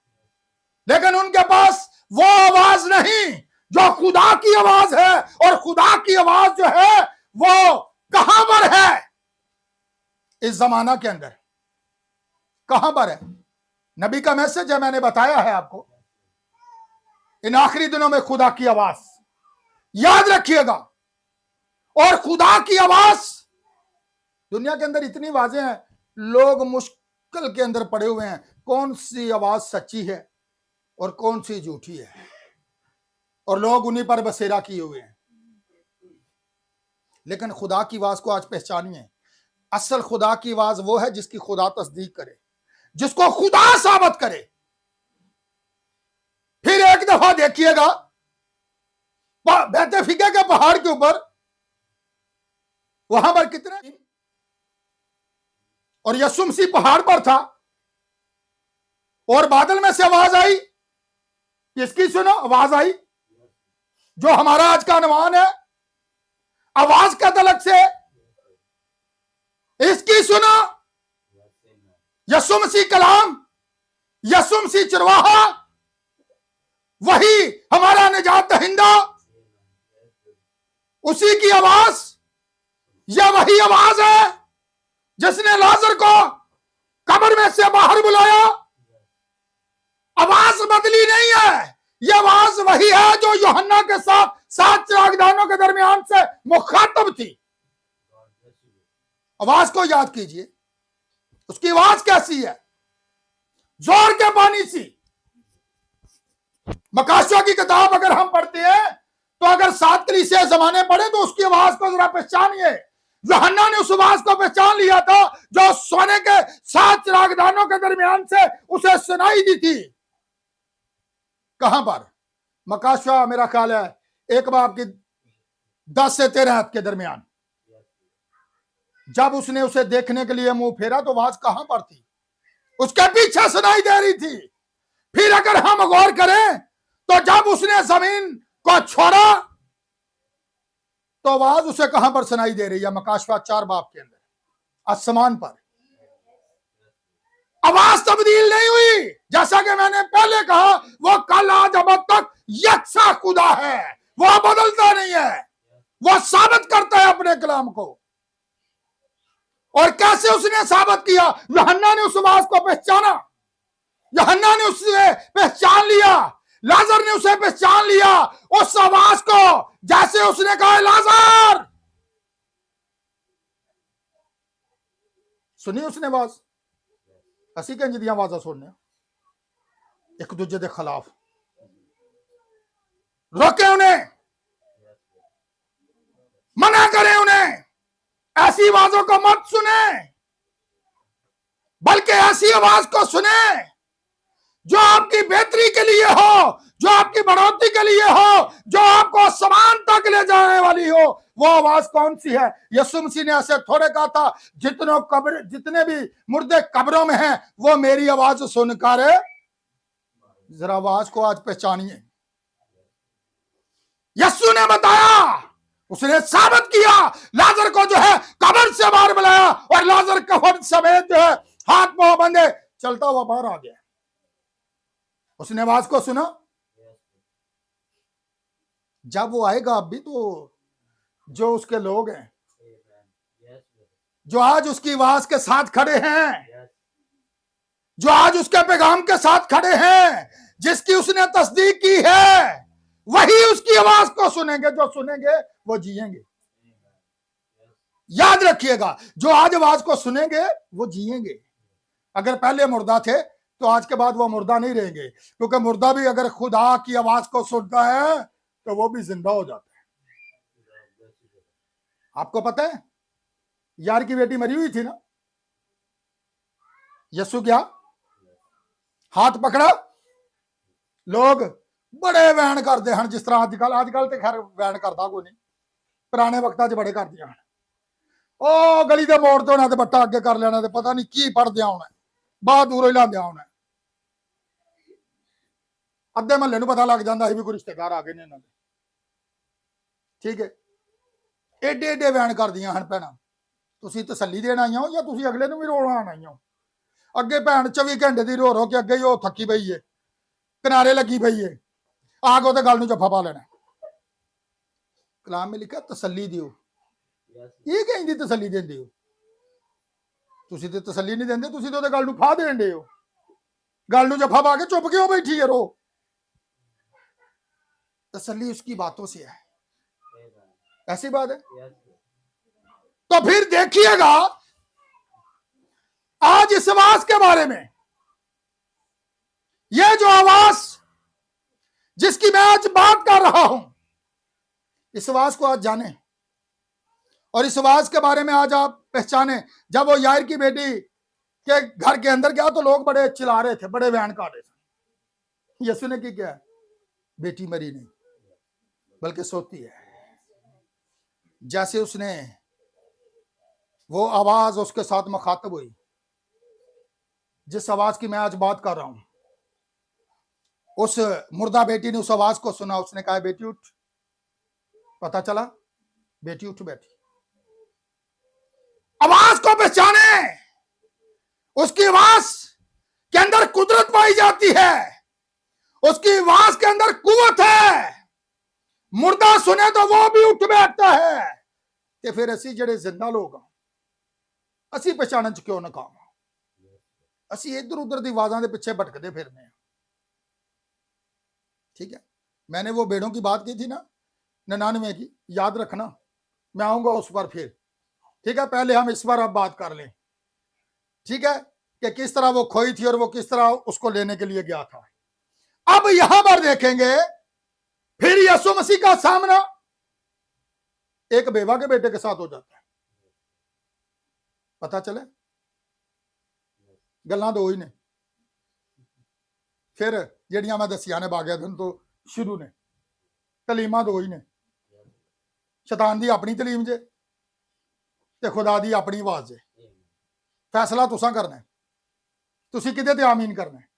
लेकिन उनके पास वो आवाज नहीं जो खुदा की आवाज है। और खुदा की आवाज जो है वो कहां पर है इस जमाना के अंदर? कहां पर है? नबी का मैसेज है, मैंने बताया है आपको। इन आखिरी दिनों में खुदा की आवाज याद रखिएगा। और खुदा की आवाज दुनिया के अंदर इतनी आवाजें हैं, लोग मुश्किल के अंदर पड़े हुए हैं कौन सी आवाज सच्ची है और कौन सी झूठी है। और लोग उन्हीं पर बसेरा किए हुए हैं। लेकिन खुदा की आवाज को आज पहचानिए। असल खुदा की आवाज वो है जिसकी खुदा तस्दीक करे, जिसको खुदा साबित करे। फिर एक दफा देखिएगा बेतफिका के पहाड़ के ऊपर, वहां पर कितने, और यीशु मसीह पहाड़ पर था और बादल में से आवाज आई। किसकी सुनो? आवाज आई जो हमारा आज का अनुमान है, आवाज का तलक से इसकी सुनो। यीशु मसीह कलाम, यीशु मसीह चरवाहा, वही हमारा निजात दहिंदा, उसी की आवाज। यह वही आवाज है जिसने लाजर को कब्र में से बाहर बुलाया। आवाज बदली नहीं है, यह आवाज वही है जो यूहन्ना के साथ 7 चिरागदानों के दरमियान से मुखातब थी। आवाज को याद कीजिए, उसकी आवाज कैसी है? जोर के पानी सी। मकाशियों की किताब अगर हम पढ़ते हैं तो अगर 7 कलीसिया जमाने पढ़े तो उसकी आवाज को जरा पहचानिए। यूहन्ना ने उस आवाज को पहचान लिया था जो सोने के 7 चिरागदानों के दरमियान से उसे सुनाई दी थी। कहां पर? मकाशिया मेरा ख्याल है 1 बाब की 10 से 13 के दरमियान। जब उसने उसे देखने के लिए मुंह फेरा तो आवाज कहां पर थी? उसके पीछे सुनाई दे रही थी। फिर अगर हम गौर करें तो जब उसने जमीन को छोड़ा तो आवाज उसे कहां पर सुनाई दे रही है? मकाशिया 4 बाब के अंदर, आसमान पर। आवाज तब्दील नहीं हुई। जैसा कि मैंने पहले कहा, वो कल आज अब तक यकसा खुदा है, वो बदलता नहीं है, वो साबित करता है अपने कलाम को। और कैसे उसने साबित किया? यूहन्ना ने उस आवाज को पहचाना, यूहन्ना ने उसे पहचान लिया, लाजर ने उसे पहचान लिया। उस आवाज को जैसे उसने कहा, लाजर, सुनी उसने आवाज। असी कंज दी आवाजा सुनने एक दूजे के खिलाफ, रोके उन्हें, मना करें उन्हें, ऐसी आवाजों को मत सुने, बल्कि ऐसी आवाज को सुने जो आपकी बेहतरी के लिए हो, जो आपकी बढ़ोतरी के लिए हो, जो आपको समान तक ले जाने वाली हो। वो आवाज कौन सी है? यीशु मसीह ने ऐसे थोड़े कहा था, जितने भी मुर्दे कब्रों में हैं वो मेरी आवाज सुनकर। जरा आवाज को आज पहचानिए। यीशु ने बताया, उसने साबित किया, लाजर को जो है कब्र से बाहर बुलाया और लाजर कब्र समेत जो है हाथ पांव बंधे चलता हुआ बाहर आ गया। उसने आवाज को सुना। जब वो आएगा अब भी तो जो उसके लोग हैं, जो आज उसकी आवाज के साथ खड़े हैं, जो आज उसके पैगाम के साथ खड़े हैं, जिसकी उसने तस्दीक की है, वही उसकी आवाज को सुनेंगे। जो सुनेंगे वो जिएंगे। याद रखिएगा, जो आज आवाज को सुनेंगे वो जिएंगे। अगर पहले मुर्दा थे तो आज के बाद वो मुर्दा नहीं रहेंगे, क्योंकि मुर्दा भी अगर खुदा की आवाज को सुनता है तो वो भी जिंदा हो जाता है। आपको पता है यार की बेटी मरी हुई थी ना, यीशु क्या हाथ पकड़ा, लोग बड़े वैन करते हैं जिस तरह आजकल तो खैर वैन करता कोई नहीं, पुराने वक्तां च बड़े करते हैं। ओ गली के मोड़ तो होना तो बट्टा अगे कर लेना, तो पता नहीं की फड़ दिया होना, बाहर दूरों ही लांदिया होना। अद्धे महल्ले नूं पता लग जाता है भी कोई रिश्तेदार आ गए ने इन्हां दे। ठीक है, एडे एडे वैन कर दियां हन भैणां, तुसीं तसल्ली देण आईआं हो या तुसीं अगले नूं भी रोलाण आईआं हो? अगे भैन 24 घंटे दी रो रो के अगे ही वो थकी पई है, किनारे लगी पई है, आ के गल नूं जफ्फा पा लेना। कलाम में लिखा तसल्ली दिओ। ये कहीं तसल्ली देंदे हो? तुसीं ते तसल्ली नहीं देंदे, तुसीं तो गल नूं फा देण दे हो। गल नूं जफ्फा पा के चुप क्यों बैठी है? रो। तसल्ली उसकी बातों से है, ऐसी बात है। तो फिर देखिएगा आज इस आवाज के बारे में, यह जो आवाज जिसकी मैं आज बात कर रहा हूं, इस आवाज को आज जाने और इस आवाज के बारे में आज आप पहचाने। जब वो यार की बेटी के घर के अंदर गया तो लोग बड़े चिल्ला रहे थे, बड़े वैन काट रहे थे। यीशु ने क्या, बेटी मरी नहीं बल्कि सोती है। जैसे उसने वो आवाज उसके साथ मुखातब हुई, जिस आवाज की मैं आज बात कर रहा हूं, उस मुर्दा बेटी ने उस आवाज को सुना। उसने कहा, बेटी उठ। पता चला बेटी उठ बैठी। आवाज को पहचाने, उसकी आवाज के अंदर कुदरत पाई जाती है, उसकी आवाज के अंदर कुवत है। मुर्दा सुने तो वो भी उठ बैठता है। ते फिर असी जेडे जिंदा लोग असी पहचानन च क्यों नाकाम? असी इधर उधर दी आवाजां दे पिछे भटकदे फिरने हैं। ठीक है, मैंने वो बेड़ों की बात की थी ना 99 की, याद रखना, मैं आऊंगा उस पर फिर। ठीक है, पहले हम इस पर अब बात कर लें। ठीक है, कि किस तरह वो खोई थी और वो किस तरह उसको लेने के लिए गया था। अब यहां पर देखेंगे फिर यीशु मसीह का सामना एक बेवा के बेटे के साथ हो जाता है। पता चले गल्लां दो ही ने, फिर जड़ियां मैं दसिया ने बागिया दिन तो शुरू ने, तलीमा दो ही ने। शैतान दी अपनी तलीम जे ते खुदा दी अपनी आवाज जे। फैसला तुसां करना है, तुसी किदे ते आमीन करना है,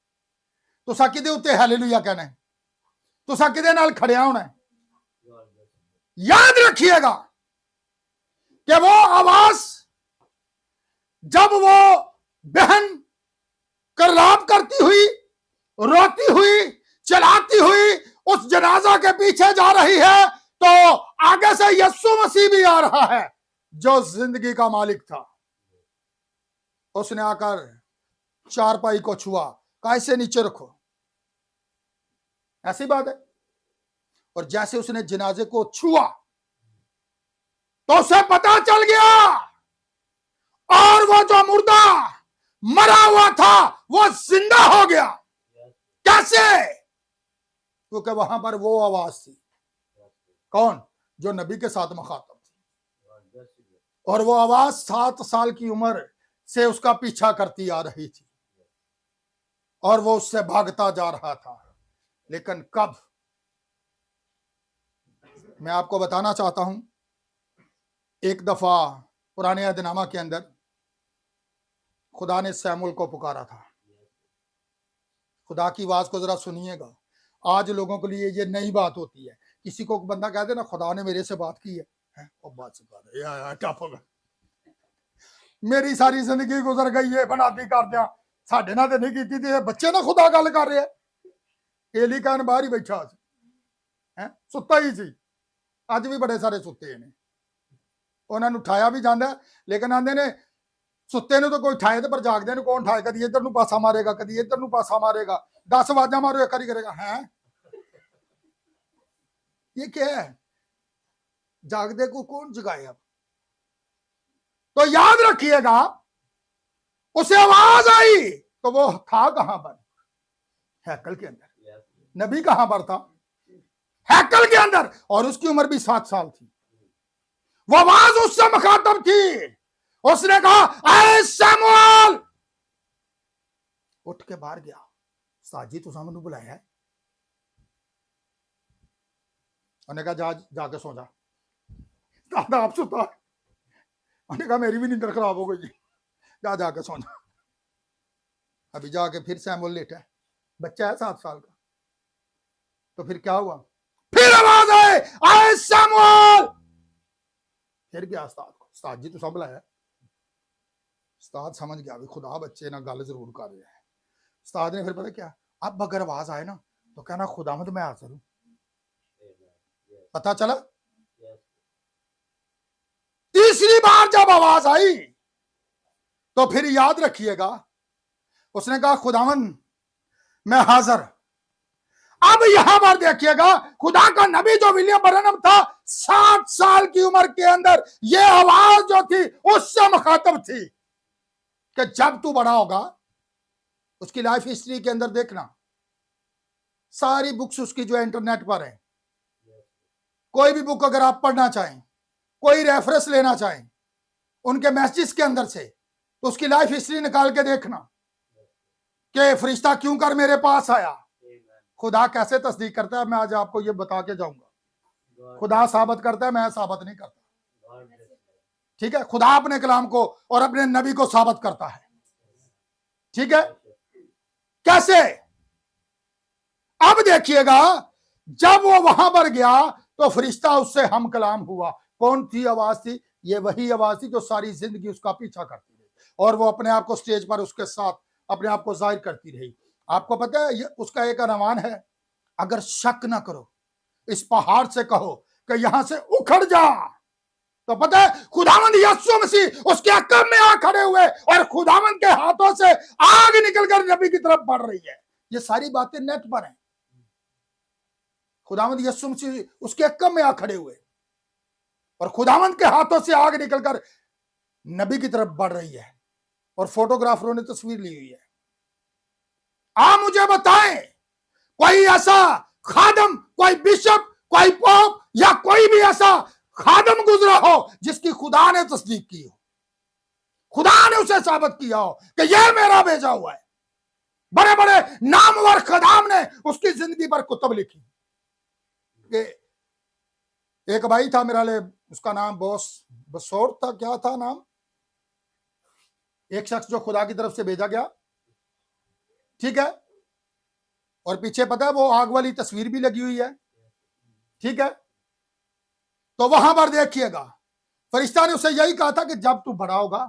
तुसां किदे उत्ते हालेलुया कहना है, तुसां किदे नाल खड़िया होना है। याद रखिएगा कि वो आवाज जब वो बहन करलाप करती हुई, रोती हुई, चलाती हुई उस जनाजा के पीछे जा रही है, तो आगे से यीशु मसीह भी आ रहा है जो जिंदगी का मालिक था। उसने आकर चारपाई को छुआ, कैसे नीचे रखो, ऐसी बात है। और जैसे उसने जनाजे को छुआ तो उसे पता चल गया, और वो जो मुर्दा मरा हुआ था वो जिंदा हो गया। कैसे? क्योंकि वहां पर वो आवाज थी। कौन? जो नबी के साथ मुखातब थी। और वो आवाज 7 साल की उम्र से उसका पीछा करती आ रही थी और वो उससे भागता जा रहा था। लेकिन कब? मैं आपको बताना चाहता हूं, एक दफा पुराने अहदनामा के अंदर खुदा ने सैमुअल को पुकारा था। खुदा की आवाज को जरा सुनिएगा। आज लोगों के लिए ये नई बात होती है। किसी को बंदा कहते ना खुदा ने मेरे से बात की है? और बात से बात मेरी सारी जिंदगी गुजर गई है बनाती कर दिया, साडे नाल ते नहीं कीती ते बच्चे ना खुदा गल कर रहे हैं। एली कान बाहर ही बैठा है, सुत्ता ही सी। अज भी बड़े सारे सुते ने, उन्होंने उठाया भी जाता है, लेकिन आंदे ने सुते ने तो कोई ठाए पर जागदे ने कौन ठाए? कदी इधर नूं पासा मारेगा, कदी इधर नूं पासा मारेगा, 10 आवाजां मारो एक बारी करेगा। है ये क्या है? जागदे को कौन जगाए? अब तो याद रखिएगा, उसे आवाज आई तो वो था कहां पर? हैकल के अंदर। नबी कहां पर था? हैकल के अंदर। और उसकी उम्र भी 7 साल थी। वो आवाज उससे मुखातब थी। उसने कहा, ऐ सैमुअल! उठ के बाहर गया। साजी तुसा मैनू बुलाया है? उन्हें कहा जाके सो जा। दादा आप सुता है। उन्हें कहा मेरी भी नींद खराब हो गई, जाके सो जा। अभी जाके फिर सैमुअल लेटा है, बच्चा है 7 साल का। तो फिर क्या हुआ? फिर आवाज आए, आए सैमुअल! फिर गया उस्ताद को, उस्ताद जी तुसा बुलाया? उस्ताद समझ गया भी खुदा बच्चे ना गल जरूर कर रहे हैं। उस्ताद ने फिर पता क्या, अब अगर आवाज आए ना तो कहना खुदावंद मैं हाजिर हूं। पता चला? तीसरी बार जब आवाज आई तो फिर याद रखिएगा, उसने कहा खुदावंद मैं हाजिर। अब यहां पर देखिएगा, खुदा का नबी जो विलियम ब्रैनम था, 7 साल की उम्र के अंदर यह आवाज जो थी उससे मुखातब थी कि जब तू बड़ा होगा, उसकी लाइफ हिस्ट्री के अंदर देखना, सारी बुक्स उसकी जो है इंटरनेट पर है। कोई भी बुक अगर आप पढ़ना चाहें, कोई रेफरेंस लेना चाहें उनके मैसेज के अंदर से, तो उसकी लाइफ हिस्ट्री निकाल के देखना कि फरिश्ता क्यों कर मेरे पास आया। खुदा कैसे तस्दीक करता है, मैं आज आपको ये बता के जाऊंगा। खुदा साबित करता है, मैं साबित नहीं करता। ठीक है, खुदा अपने कलाम को और अपने नबी को साबित करता है। ठीक है, कैसे? अब देखिएगा, जब वो वहां पर गया तो फरिश्ता उससे हम कलाम हुआ। कौन थी आवाज थी? ये वही आवाज थी जो सारी जिंदगी उसका पीछा करती रही, और वो अपने आप को स्टेज पर उसके साथ अपने आप को जाहिर करती रही। आपको पता है, ये उसका एक अनवान है, अगर शक ना करो, इस पहाड़ से कहो कि यहां से उखड़ जा। तो पता है, खुदावंद यीशु मसीह उसके अकब में आ खड़े हुए और खुदावंद के हाथों से आग निकलकर नबी की तरफ बढ़ रही है। ये सारी बातें नेट पर हैं। खुदावंद यीशु मसीह उसके अकब में आ खड़े हुए और खुदावंद के हाथों से आग निकलकर नबी की तरफ बढ़ रही है, और फोटोग्राफरों ने तस्वीर ली हुई है। आप मुझे बताएं, कोई ऐसा खादम, कोई बिशप, कोई पोप या कोई भी ऐसा खादम गुजरा हो जिसकी खुदा ने तस्दीक की हो, खुदा ने उसे साबित किया हो कि यह मेरा भेजा हुआ है। बड़े बड़े नामवर खदाम ने उसकी जिंदगी पर कुतुब लिखी। एक भाई था मेरा ले, उसका नाम बसोर था, क्या था नाम, एक शख्स जो खुदा की तरफ से भेजा गया। ठीक है, और पीछे पता है वो आग वाली तस्वीर भी लगी हुई है। ठीक है, तो वहां पर देखिएगा, फरिश्ता ने उसे यही कहा था कि जब तू बड़ा होगा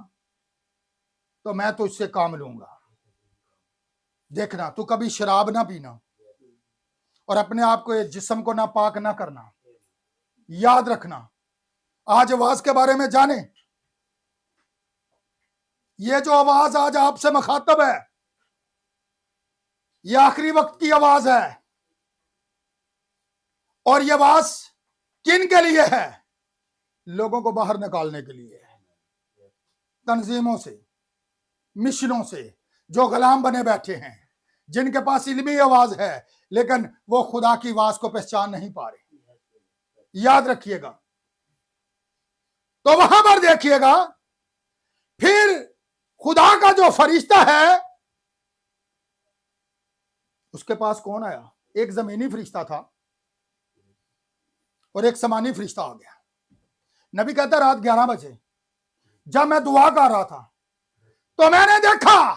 तो मैं तो इससे काम लूंगा। देखना, तू कभी शराब ना पीना और अपने आप को, जिस्म को ना पाक ना करना। याद रखना, आज आवाज के बारे में जाने, ये जो आवाज आज आपसे मुखातब है, ये आखिरी वक्त की आवाज है। और ये आवाज किन के लिए है? लोगों को बाहर निकालने के लिए है। तंजीमों से, मिशनों से जो गुलाम बने बैठे हैं, जिनके पास इल्मी आवाज है लेकिन वो खुदा की आवाज को पहचान नहीं पा रहे। याद रखिएगा। तो वहां पर देखिएगा, फिर खुदा का जो फरिश्ता है उसके पास कौन आया? एक जमीनी फरिश्ता था और एक समानी फरिश्ता आ गया। नबी कहता, रात 11 बजे जब मैं दुआ कर रहा था तो मैंने देखा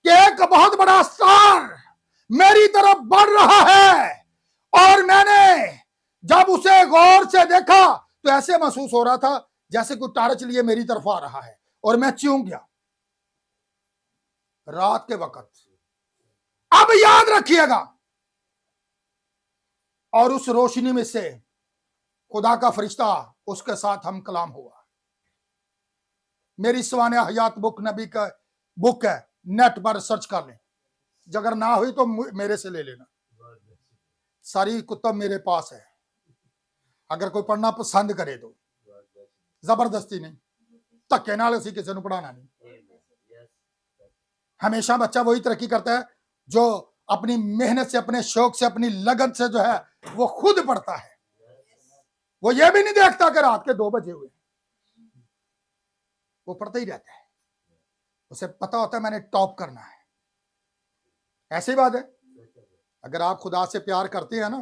कि एक बहुत बड़ा स्टार मेरी तरफ बढ़ रहा है, और मैंने जब उसे गौर से देखा तो ऐसे महसूस हो रहा था जैसे कोई टार्च लिए मेरी तरफ आ रहा है, और मैं चूक गया। रात के वक्त। अब याद रखिएगा, और उस रोशनी में से खुदा का फरिश्ता उसके साथ हम कलाम हुआ। मेरी सवाने हयात बुक नबी का बुक है, नेट पर सर्च कर लें, अगर ना हुई तो मेरे से ले लेना। सारी कुतुब मेरे पास है, अगर कोई पढ़ना पसंद करे तो, जबरदस्ती नहीं, धक्के नाल असीं किसी को पढ़ाना नहीं। हमेशा बच्चा वही तरक्की करता है जो अपनी मेहनत से, अपने शौक से, अपनी लगन से जो है वो खुद पढ़ता है। वो ये भी नहीं देखता कि रात के 2 बजे हुए, वो पढ़ता ही रहता है। उसे पता होता है मैंने टॉप करना है। ऐसी बात है, अगर आप खुदा से प्यार करते हैं ना,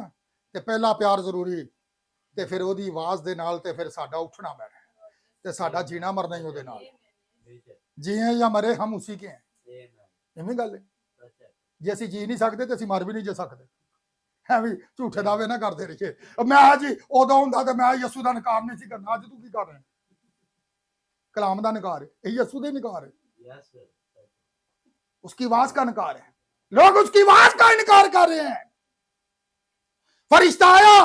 तो पहला प्यार जरूरी, ते फिर ओदी आवाज दे नाल ते फिर साडा उठना बैठना, ते साडा जीना मरना ही ओदे नाल। जिए या मरे हम उसी के हैं। इवें गल है, जे असीं जी नहीं सकते तो असीं मर भी नहीं जा सकते। है भी झूठे दावे ना करते रहिए। मैं जी उदों हुंदा ते मैं यसू दा नकार नहीं सी करना। अज तू की कर रहा है? कलाम दा नकार है, यही यसू दे नकार है, उसकी आवाज का नकार है। लोग उसकी आवाज का इनकार कर रहे हैं। फरिश्ता आया,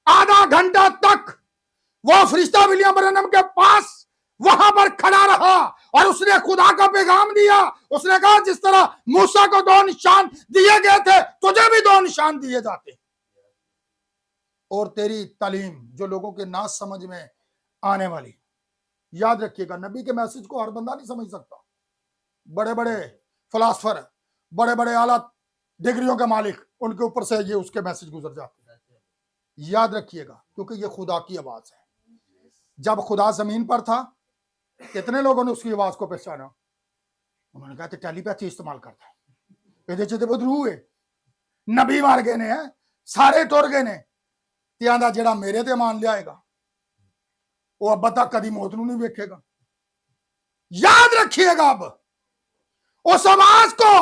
आधा घंटा तक वो फरिश्ता विलियम ब्रैनम के पास वहां पर खड़ा रहा और उसने खुदा का पैगाम दिया। उसने कहा, जिस तरह मूसा को 2 निशान दिए गए थे, तुझे भी 2 निशान दिए जाते, और तेरी तालीम जो लोगों के ना समझ में आने वाली। याद रखिएगा, नबी के मैसेज को हर बंदा नहीं समझ सकता। बड़े बड़े फिलासफर, बड़े बड़े आला डिग्रियों के मालिक, उनके ऊपर से ये उसके मैसेज गुजर जाते हैं। याद रखिएगा, क्योंकि ये खुदा की आवाज है। जब खुदा जमीन पर था, कितने लोगों ने उसकी आवाज को पहचाना? उन्होंने कहा टेलीपैथी इस्तेमाल करता है, ਇਹਦੇ ਚ ਤੇ ਬਦਰੂ ਹੈ, ਨਬੀ ਮਰ ਗਏ ਨੇ, ਸਾਰੇ ਟੁਰ ਗਏ ਨੇ, ਤੇ ਆਂਦਾ ਜਿਹੜਾ ਮੇਰੇ ਤੇ ਮੰਨ ਲਿਆਏਗਾ वो अब तक कभी मौत नहीं देखेगा। याद रखिएगा, अब उस आवाज को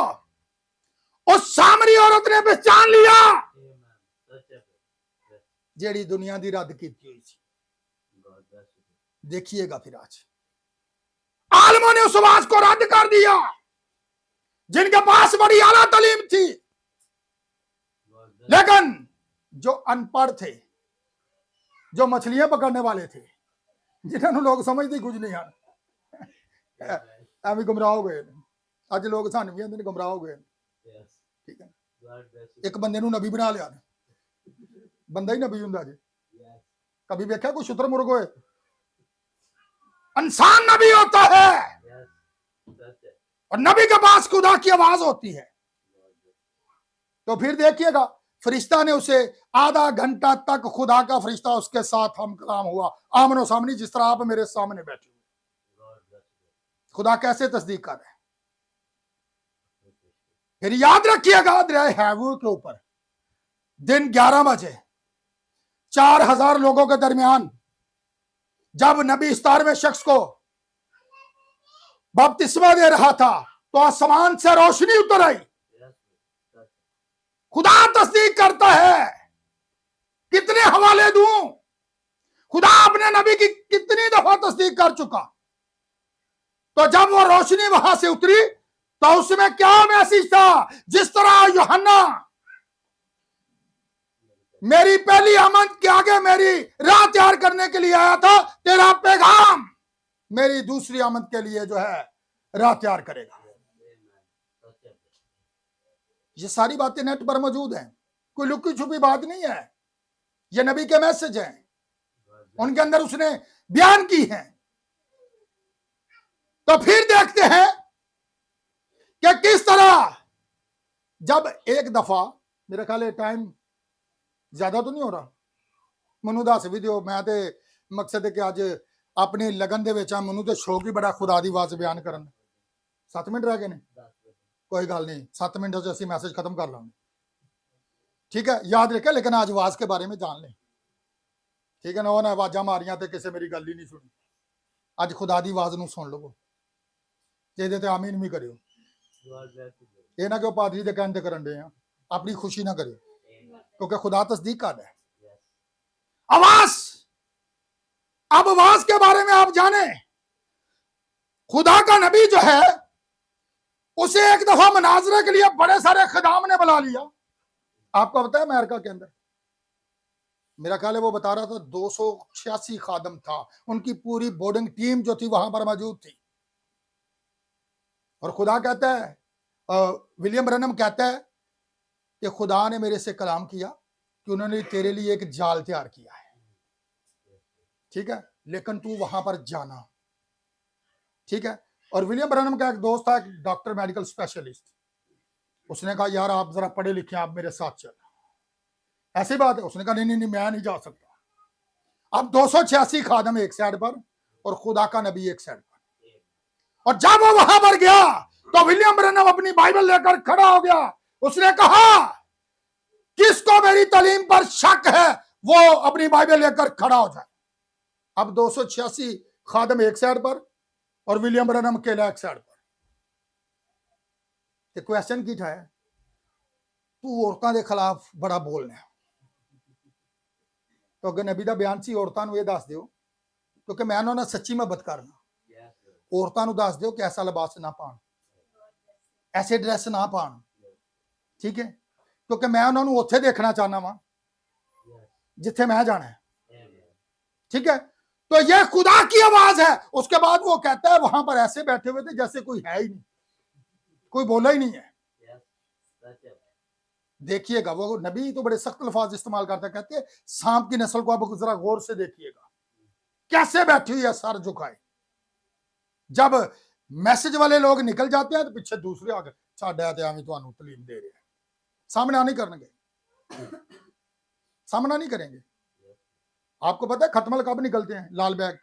उस सामरी औरत ने पहचान लिया जेड़ी दुनिया की रद्द की हुई थी। देखिएगा फिर आज आलमों ने उस आवाज को रद्द कर दिया, जिनके पास बड़ी आला तालीम थी, लेकिन जो अनपढ़ थे, जो मछलियां पकड़ने वाले थे, जिन्होंने लोग समझते कुछ नहीं हैं, एवं गुमराह हो गए। अज लोग सानू भी आंदे ने गुमराह हो गए। ठीक है, एक बंदे नूं नबी बना लिया, बंदा ही नबी हुंदा जी। कभी देखा कोई शुतुरमुर्ग होए? इंसान नबी होता है, और नबी के पास खुदा की आवाज होती है। तो फिर देखिएगा, फरिश्ता ने उसे आधा घंटा तक, खुदा का फरिश्ता उसके साथ हम कलाम हुआ, आमनो सामने, जिस तरह आप मेरे सामने बैठे हुए। खुदा कैसे तस्दीक कर रहे हैं? फिर याद रखिएगा, दरिया हैवूर के ऊपर दिन 11 बजे 4000 लोगों के दरमियान जब नबी इस 17वें शख्स को बपतिस्मा दे रहा था, तो आसमान से रोशनी उतर आई। खुदा तस्दीक करता है। कितने हवाले दूं? खुदा अपने नबी की कितनी दफा तस्दीक कर चुका। तो जब वो रोशनी वहां से उतरी, तो उसमें क्या मैसेज था? जिस तरह यूहन्ना मेरी पहली आमद के आगे मेरी राह तैयार करने के लिए आया था, तेरा पैगाम मेरी दूसरी आमद के लिए जो है राह तैयार करेगा। ये सारी बातें नेट पर मौजूद हैं, कोई लुकी छुपी बात नहीं है। ये नबी के मैसेज हैं, उनके अंदर उसने बयान की है। तो फिर देखते हैं कि किस तरह, जब एक दफा, मेरा ख्याल है टाइम ज्यादा तो नहीं हो रहा, मनु दस भी दियो, मैं ते मकसद है कि अज अपनी लगन दे विच मनु ते शौक ही बड़ा खुदा दी आवाज बयान करन। 7 मिनट रह गए ने, कोई गल नहीं, 7 मिनट से असं मैसेज खत्म कर लेंगे। ठीक है, याद रखें, लेकिन आज आवाज के बारे में जान लें। ठीक है ना, उन्हें आवाजा मारिया तो किसी मेरी गल ही नहीं सुनी। अज खुदा दी आवाज नूं सुन लो, ये ते आमीन भी करियो। ये ना कि पादरी के कहने करन दे, अपनी खुशी ना करियो, क्योंकि खुदा तस्दीक कर रहा है। आवाज, अब आवाज के बारे में आप जाने, खुदा का नबी जो है, उसे एक दफा मनाजरे के लिए बड़े सारे खिदाम ने बुला लिया। आपको पता है अमेरिका के अंदर, मेरा ख्याल है वो बता रहा था 286 खादम था, उनकी पूरी बोर्डिंग टीम जो थी वहां पर मौजूद थी। और खुदा कहता है, विलियम ब्रनम कहता है कि खुदा ने मेरे से कलाम किया कि उन्होंने तेरे लिए एक जाल तैयार किया है। ठीक है, लेकिन तू वहां पर जाना। ठीक है, और विलियम ब्रनम का एक दोस्त था, एक डॉक्टर, मेडिकल स्पेशलिस्ट, उसने कहा यार आप जरा पढ़े लिखे, आप मेरे साथ चल। ऐसी बात है? उसने कहा नहीं नहीं नहीं, मैं नहीं जा सकता। अब 286 खादम एक साइड पर और खुदा का नबी एक साइड पर। और जब वो वहां पर गया, तो विलियम ब्रनम अपनी बाइबल लेकर खड़ा हो गया। उसने कहा किसको मेरी तालीम पर शक है, वो अपनी बाइबल लेकर खड़ा हो जाए। अब 286 खादम एक साइड पर और विलियम ब्रनम अकेला एक साइड पर। क्वेश्चन की है, तू औरतों के खिलाफ बड़ा बोलना है, तो अगर नबी का बयान सी औरतों को यह दस दियो, क्योंकि मैं उन्होंने सच्ची मोहब्बत करना, औरतों को दस दियो कि ऐसा लिबास ना पान, ऐसे ड्रेस ना पान। ठीक है, क्योंकि मैं उन्होंने उत्थे देखना चाहना वा जिथे मैं जाना है। ठीक है, तो यह खुदा की आवाज है। उसके बाद वो कहता है वहां पर ऐसे बैठे हुए थे जैसे कोई है ही नहीं, कोई बोला ही नहीं है। देखिएगा, वो नबी तो बड़े सख्त अल्फाज इस्तेमाल करता, कहते हैं सांप की नस्ल को आप जरा गौर से देखिएगा कैसे बैठी हुई है, सर झुकाए। जब मैसेज वाले लोग निकल जाते हैं तो पीछे दूसरे आगे साडा ते आवी तुहानू तलीम दे रहे हैं, सामने आ नहीं करनगे। सामना नहीं करेंगे। आपको पता है खटमल कब निकलते हैं? लाल बैग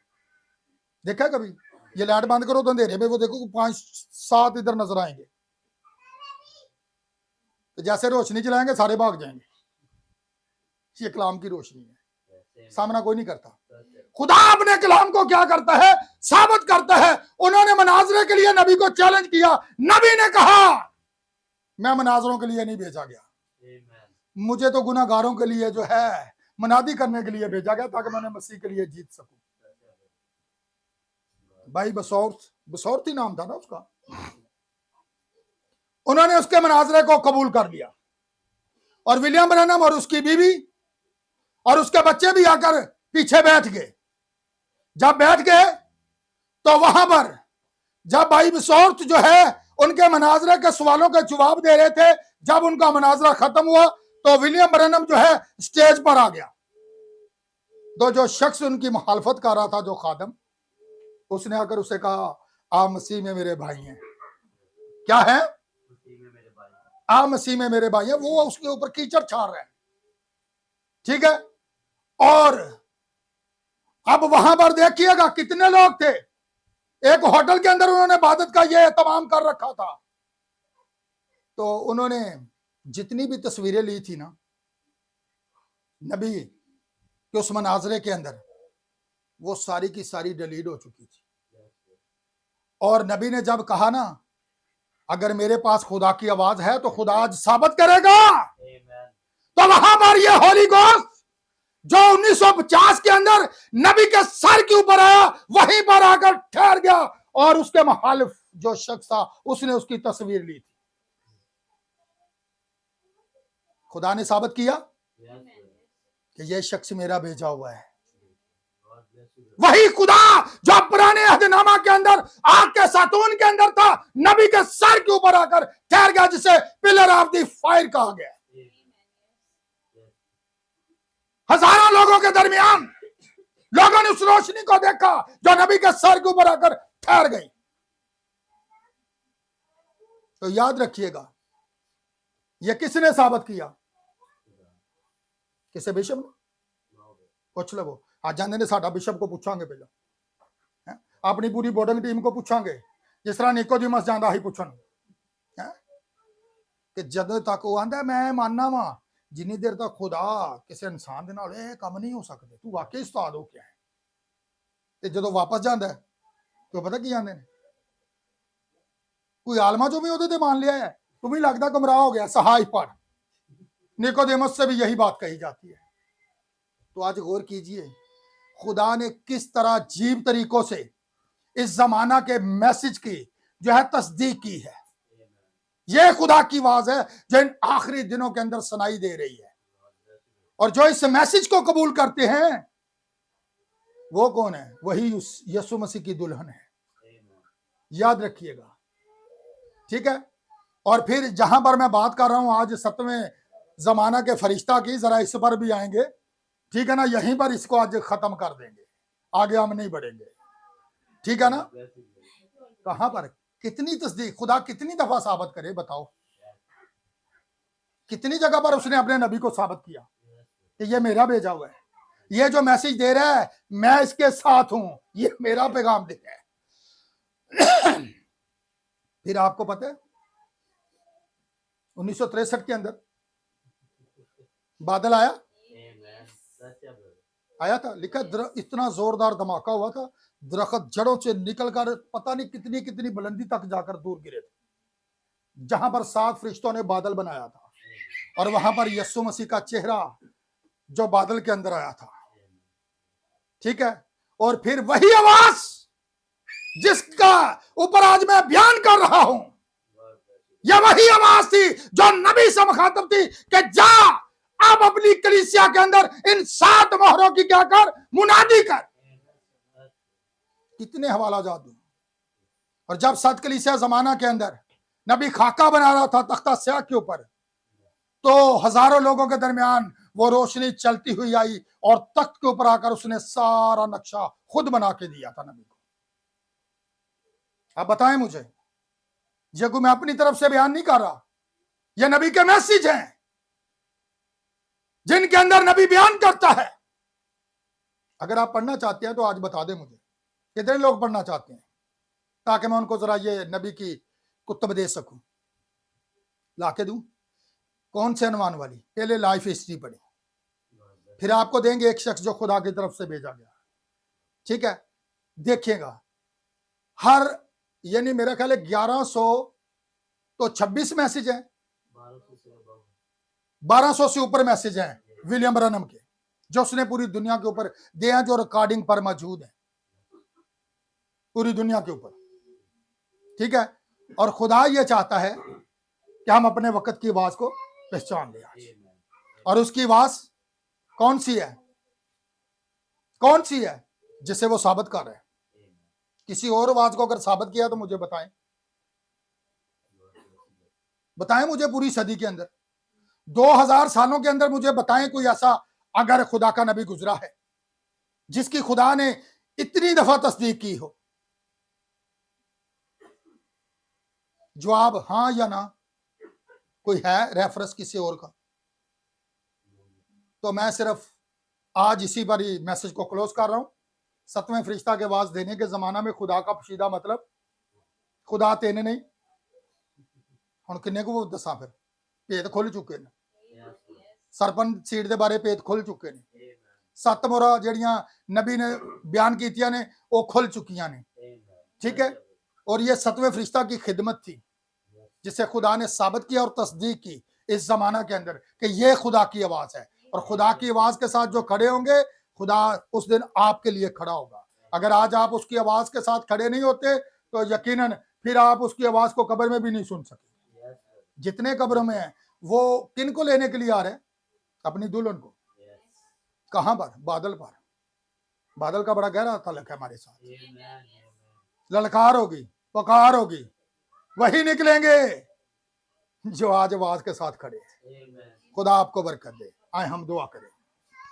देखा है कभी? ये लाइट बंद करो तो अंधेरे में वो देखो 5-7 इधर नजर आएंगे, तो जैसे रोशनी चलाएंगे सारे भाग जाएंगे। ये कलाम की रोशनी है, सामना कोई नहीं करता। खुदा अपने कलाम को क्या करता है? साबित करता है। उन्होंने मनाजरे के लिए नबी को चैलेंज किया, नबी ने कहा मैं मनाजरों के लिए नहीं भेजा गया, मुझे तो गुनाहगारों के लिए जो है मनादी करने के लिए भेजा गया, ताकि मैंने मसीह के लिए जीत सकूं। भाई बसौर ही नाम था ना उसका। उन्होंने उसके मनाजरे को कबूल कर लिया, और विलियम ब्रैनम और उसकी बीवी और उसके बच्चे भी आकर पीछे बैठ गए। जब बैठ गए तो वहां पर जब भाई बसौर जो है उनके मनाजरे के सवालों के जवाब दे रहे थे, जब उनका मनाजरा खत्म हुआ तो विलियम ब्रैनम जो है स्टेज पर आ गया। तो जो शख्स उनकी मुखालफत कर रहा था, जो खादम, उसने आकर उसे कहा आप मसीह में मेरे भाई हैं। क्या है? आप मसीह में मेरे भाई हैं। वो उसके ऊपर कीचड़ छाड़ रहे हैं, ठीक है। और अब वहां पर देखिएगा कितने लोग थे। एक होटल के अंदर उन्होंने इबादत का ये एहतमाम कर रखा था। तो उन्होंने जितनी भी तस्वीरें ली थी ना नबी के उस मनाजरे के अंदर, वो सारी की सारी डिलीट हो चुकी थी। और नबी ने जब कहा ना, अगर मेरे पास खुदा की आवाज है तो खुदा आज साबित करेगा, तो वहां पर ये होली गोस्ट जो 1950 के अंदर नबी के सर के ऊपर आया, वहीं पर आकर ठहर गया, और उसके मुखालिफ जो शख्स था उसने उसकी तस्वीर ली थी। खुदा ने साबित किया कि यह शख्स मेरा भेजा हुआ है। वही खुदा जो पुराने अहदनामा के अंदर आग के सातून के अंदर था, नबी के सर के ऊपर आकर ठहर गया, जिसे पिलर ऑफ द फायर कहा गया। हजारों लोगों के दरमियान लोगों ने उस रोशनी को देखा जो नबी के सर के ऊपर आकर ठहर गई। तो याद रखिएगा, यह किसने साबित किया? किसे? बिशप ने? पूछ लो। आज जाने ने साडा बिशप को पूछांगे, पहले अपनी पूरी बोर्डिंग टीम को पूछांगे, जिस तरह निकोदिमस जांदा ही पूछन कि जदों तक वो आंदा मैं मानना वा, जिन्नी देर तक खुदा किसी इंसान दे नाल ये काम नहीं हो सकते, तू वाकई उस्ताद हो क्या है। ते जदों वापस जांदा है तो पता की आंदे ने, कोई आलमा जो भी ओदे ते मान लिया है, तुम्हें लगता गुमराह हो गया, सहाय पढ़। निकोदेमस से भी यही बात कही जाती है। तो आज गौर कीजिए, खुदा ने किस तरह अजीब तरीकों से इस जमाना के मैसेज की जो है तस्दीक की है। यह खुदा की आवाज है जो इन आखिरी दिनों के अंदर सुनाई दे रही है, और जो इस मैसेज को कबूल करते हैं वो कौन है? वही यीशु मसीह की दुल्हन है। याद रखिएगा, ठीक है। और फिर जहां पर मैं बात कर रहा हूं आज 7वें जमाना के फरिश्ता की, जरा इस पर भी आएंगे, ठीक है ना। यहीं पर इसको आज खत्म कर देंगे, आगे हम नहीं बढ़ेंगे, ठीक है ना। कहां पर कितनी तस्दीक खुदा कितनी दफा साबित करे, बताओ। कितनी जगह पर उसने अपने नबी को साबित किया कि ये मेरा भेजा हुआ है, ये जो मैसेज दे रहा है मैं इसके साथ हूं, ये मेरा पैगाम दे रहा है। फिर आपको पता है 1963 के अंदर बादल आया था, लिखा इतना जोरदार धमाका हुआ था, दरख्त जड़ों से निकलकर पता नहीं कितनी कितनी बुलंदी तक जाकर दूर गिरे थे, जहां पर 7 फरिश्तों ने बादल बनाया था, और वहां पर यीशु मसीह का चेहरा जो बादल के अंदर आया था, ठीक है। और फिर वही आवाज जिसका ऊपर आज मैं बयान कर रहा हूं, यह वही आवाज थी जो नबी से मुखातब थी कि जा अब अपनी कलीसिया के अंदर इन 7 मोहरों की क्या कर, मुनादी कर। कितने हवाला जात दूं। और जब 7 कलीसिया जमाना के अंदर नबी खाका बना रहा था तख्ता स्याह के ऊपर, तो हजारों लोगों के दरमियान वो रोशनी चलती हुई आई, और तख्त के ऊपर आकर उसने सारा नक्शा खुद बना के दिया था नबी को। आप बताएं मुझे, ये कोई मैं अपनी तरफ से बयान नहीं कर रहा, ये नबी के मैसेज हैं। जिनके अंदर नबी बयान करता है। अगर आप पढ़ना चाहते हैं तो आज बता दें मुझे कितने लोग पढ़ना चाहते हैं, ताकि मैं उनको जरा ये नबी की कुतुब दे सकूं, लाके दूं। कौन से अनवान वाली? पहले लाइफ हिस्ट्री पढ़े, फिर आपको देंगे एक शख्स जो खुदा की तरफ से भेजा गया। ठीक है, देखिएगा हर यानी मेरा ख्याल है 1100 तो 26 मैसेज हैं, 1200 से ऊपर मैसेज हैं विलियम ब्रनम के, जो उसने पूरी दुनिया के ऊपर दिए हैं, जो रिकॉर्डिंग पर मौजूद है पूरी दुनिया के ऊपर। ठीक है, और खुदा ये चाहता है कि हम अपने वक्त की आवाज को पहचान लें आज। और उसकी आवाज कौन सी है? कौन सी है? जिसे वो साबित कर रहे हैं। किसी और आवाज को अगर साबित किया तो मुझे बताएं, बताएं मुझे पूरी सदी के अंदर 2000 सालों के अंदर मुझे बताएं कोई ऐसा अगर खुदा का नबी गुजरा है जिसकी खुदा ने इतनी दफा तस्दीक की हो। जवाब हां या ना कोई है रेफरेंस किसी और का? तो मैं सिर्फ आज इसी पर ही मैसेज को क्लोज कर रहा हूं। 7वें फरिश्ता के आवाज देने के जमाना में खुदा का पोशीदा मतलब खुदा तेने नहीं हुण किन्ने को दसा, फिर भेद खुल चुके ने, सरपंच सीट के बारे भेद खुल चुके ने, 7 मोहरा जड़ियां नबी ने बयान कीतियां ने वो खुल चुकियां ने। ठीक है, और ये 7वें फरिश्ता की खिदमत थी जिसे खुदा ने साबित किया और तस्दीक की इस जमाना के अंदर कि ये खुदा की आवाज है। और खुदा की आवाज के साथ जो खड़े होंगे, खुदा उस दिन आपके लिए खड़ा होगा। अगर आज आप उसकी आवाज के साथ खड़े नहीं होते तो यकीनन फिर आप उसकी आवाज को कब्र में भी नहीं सुन सकते। जितने कब्रों में हैं वो किन को लेने के लिए आ रहे हैं? अपनी दुल्हन को। कहां पर? बादल पर। बादल का बड़ा गहरा ताल्लुक है हमारे साथ। ललकार होगी, पुकार होगी, वही निकलेंगे जो आज आवाज के साथ खड़े हैं। खुदा आपको बरकत दे। आए हम दुआ करें।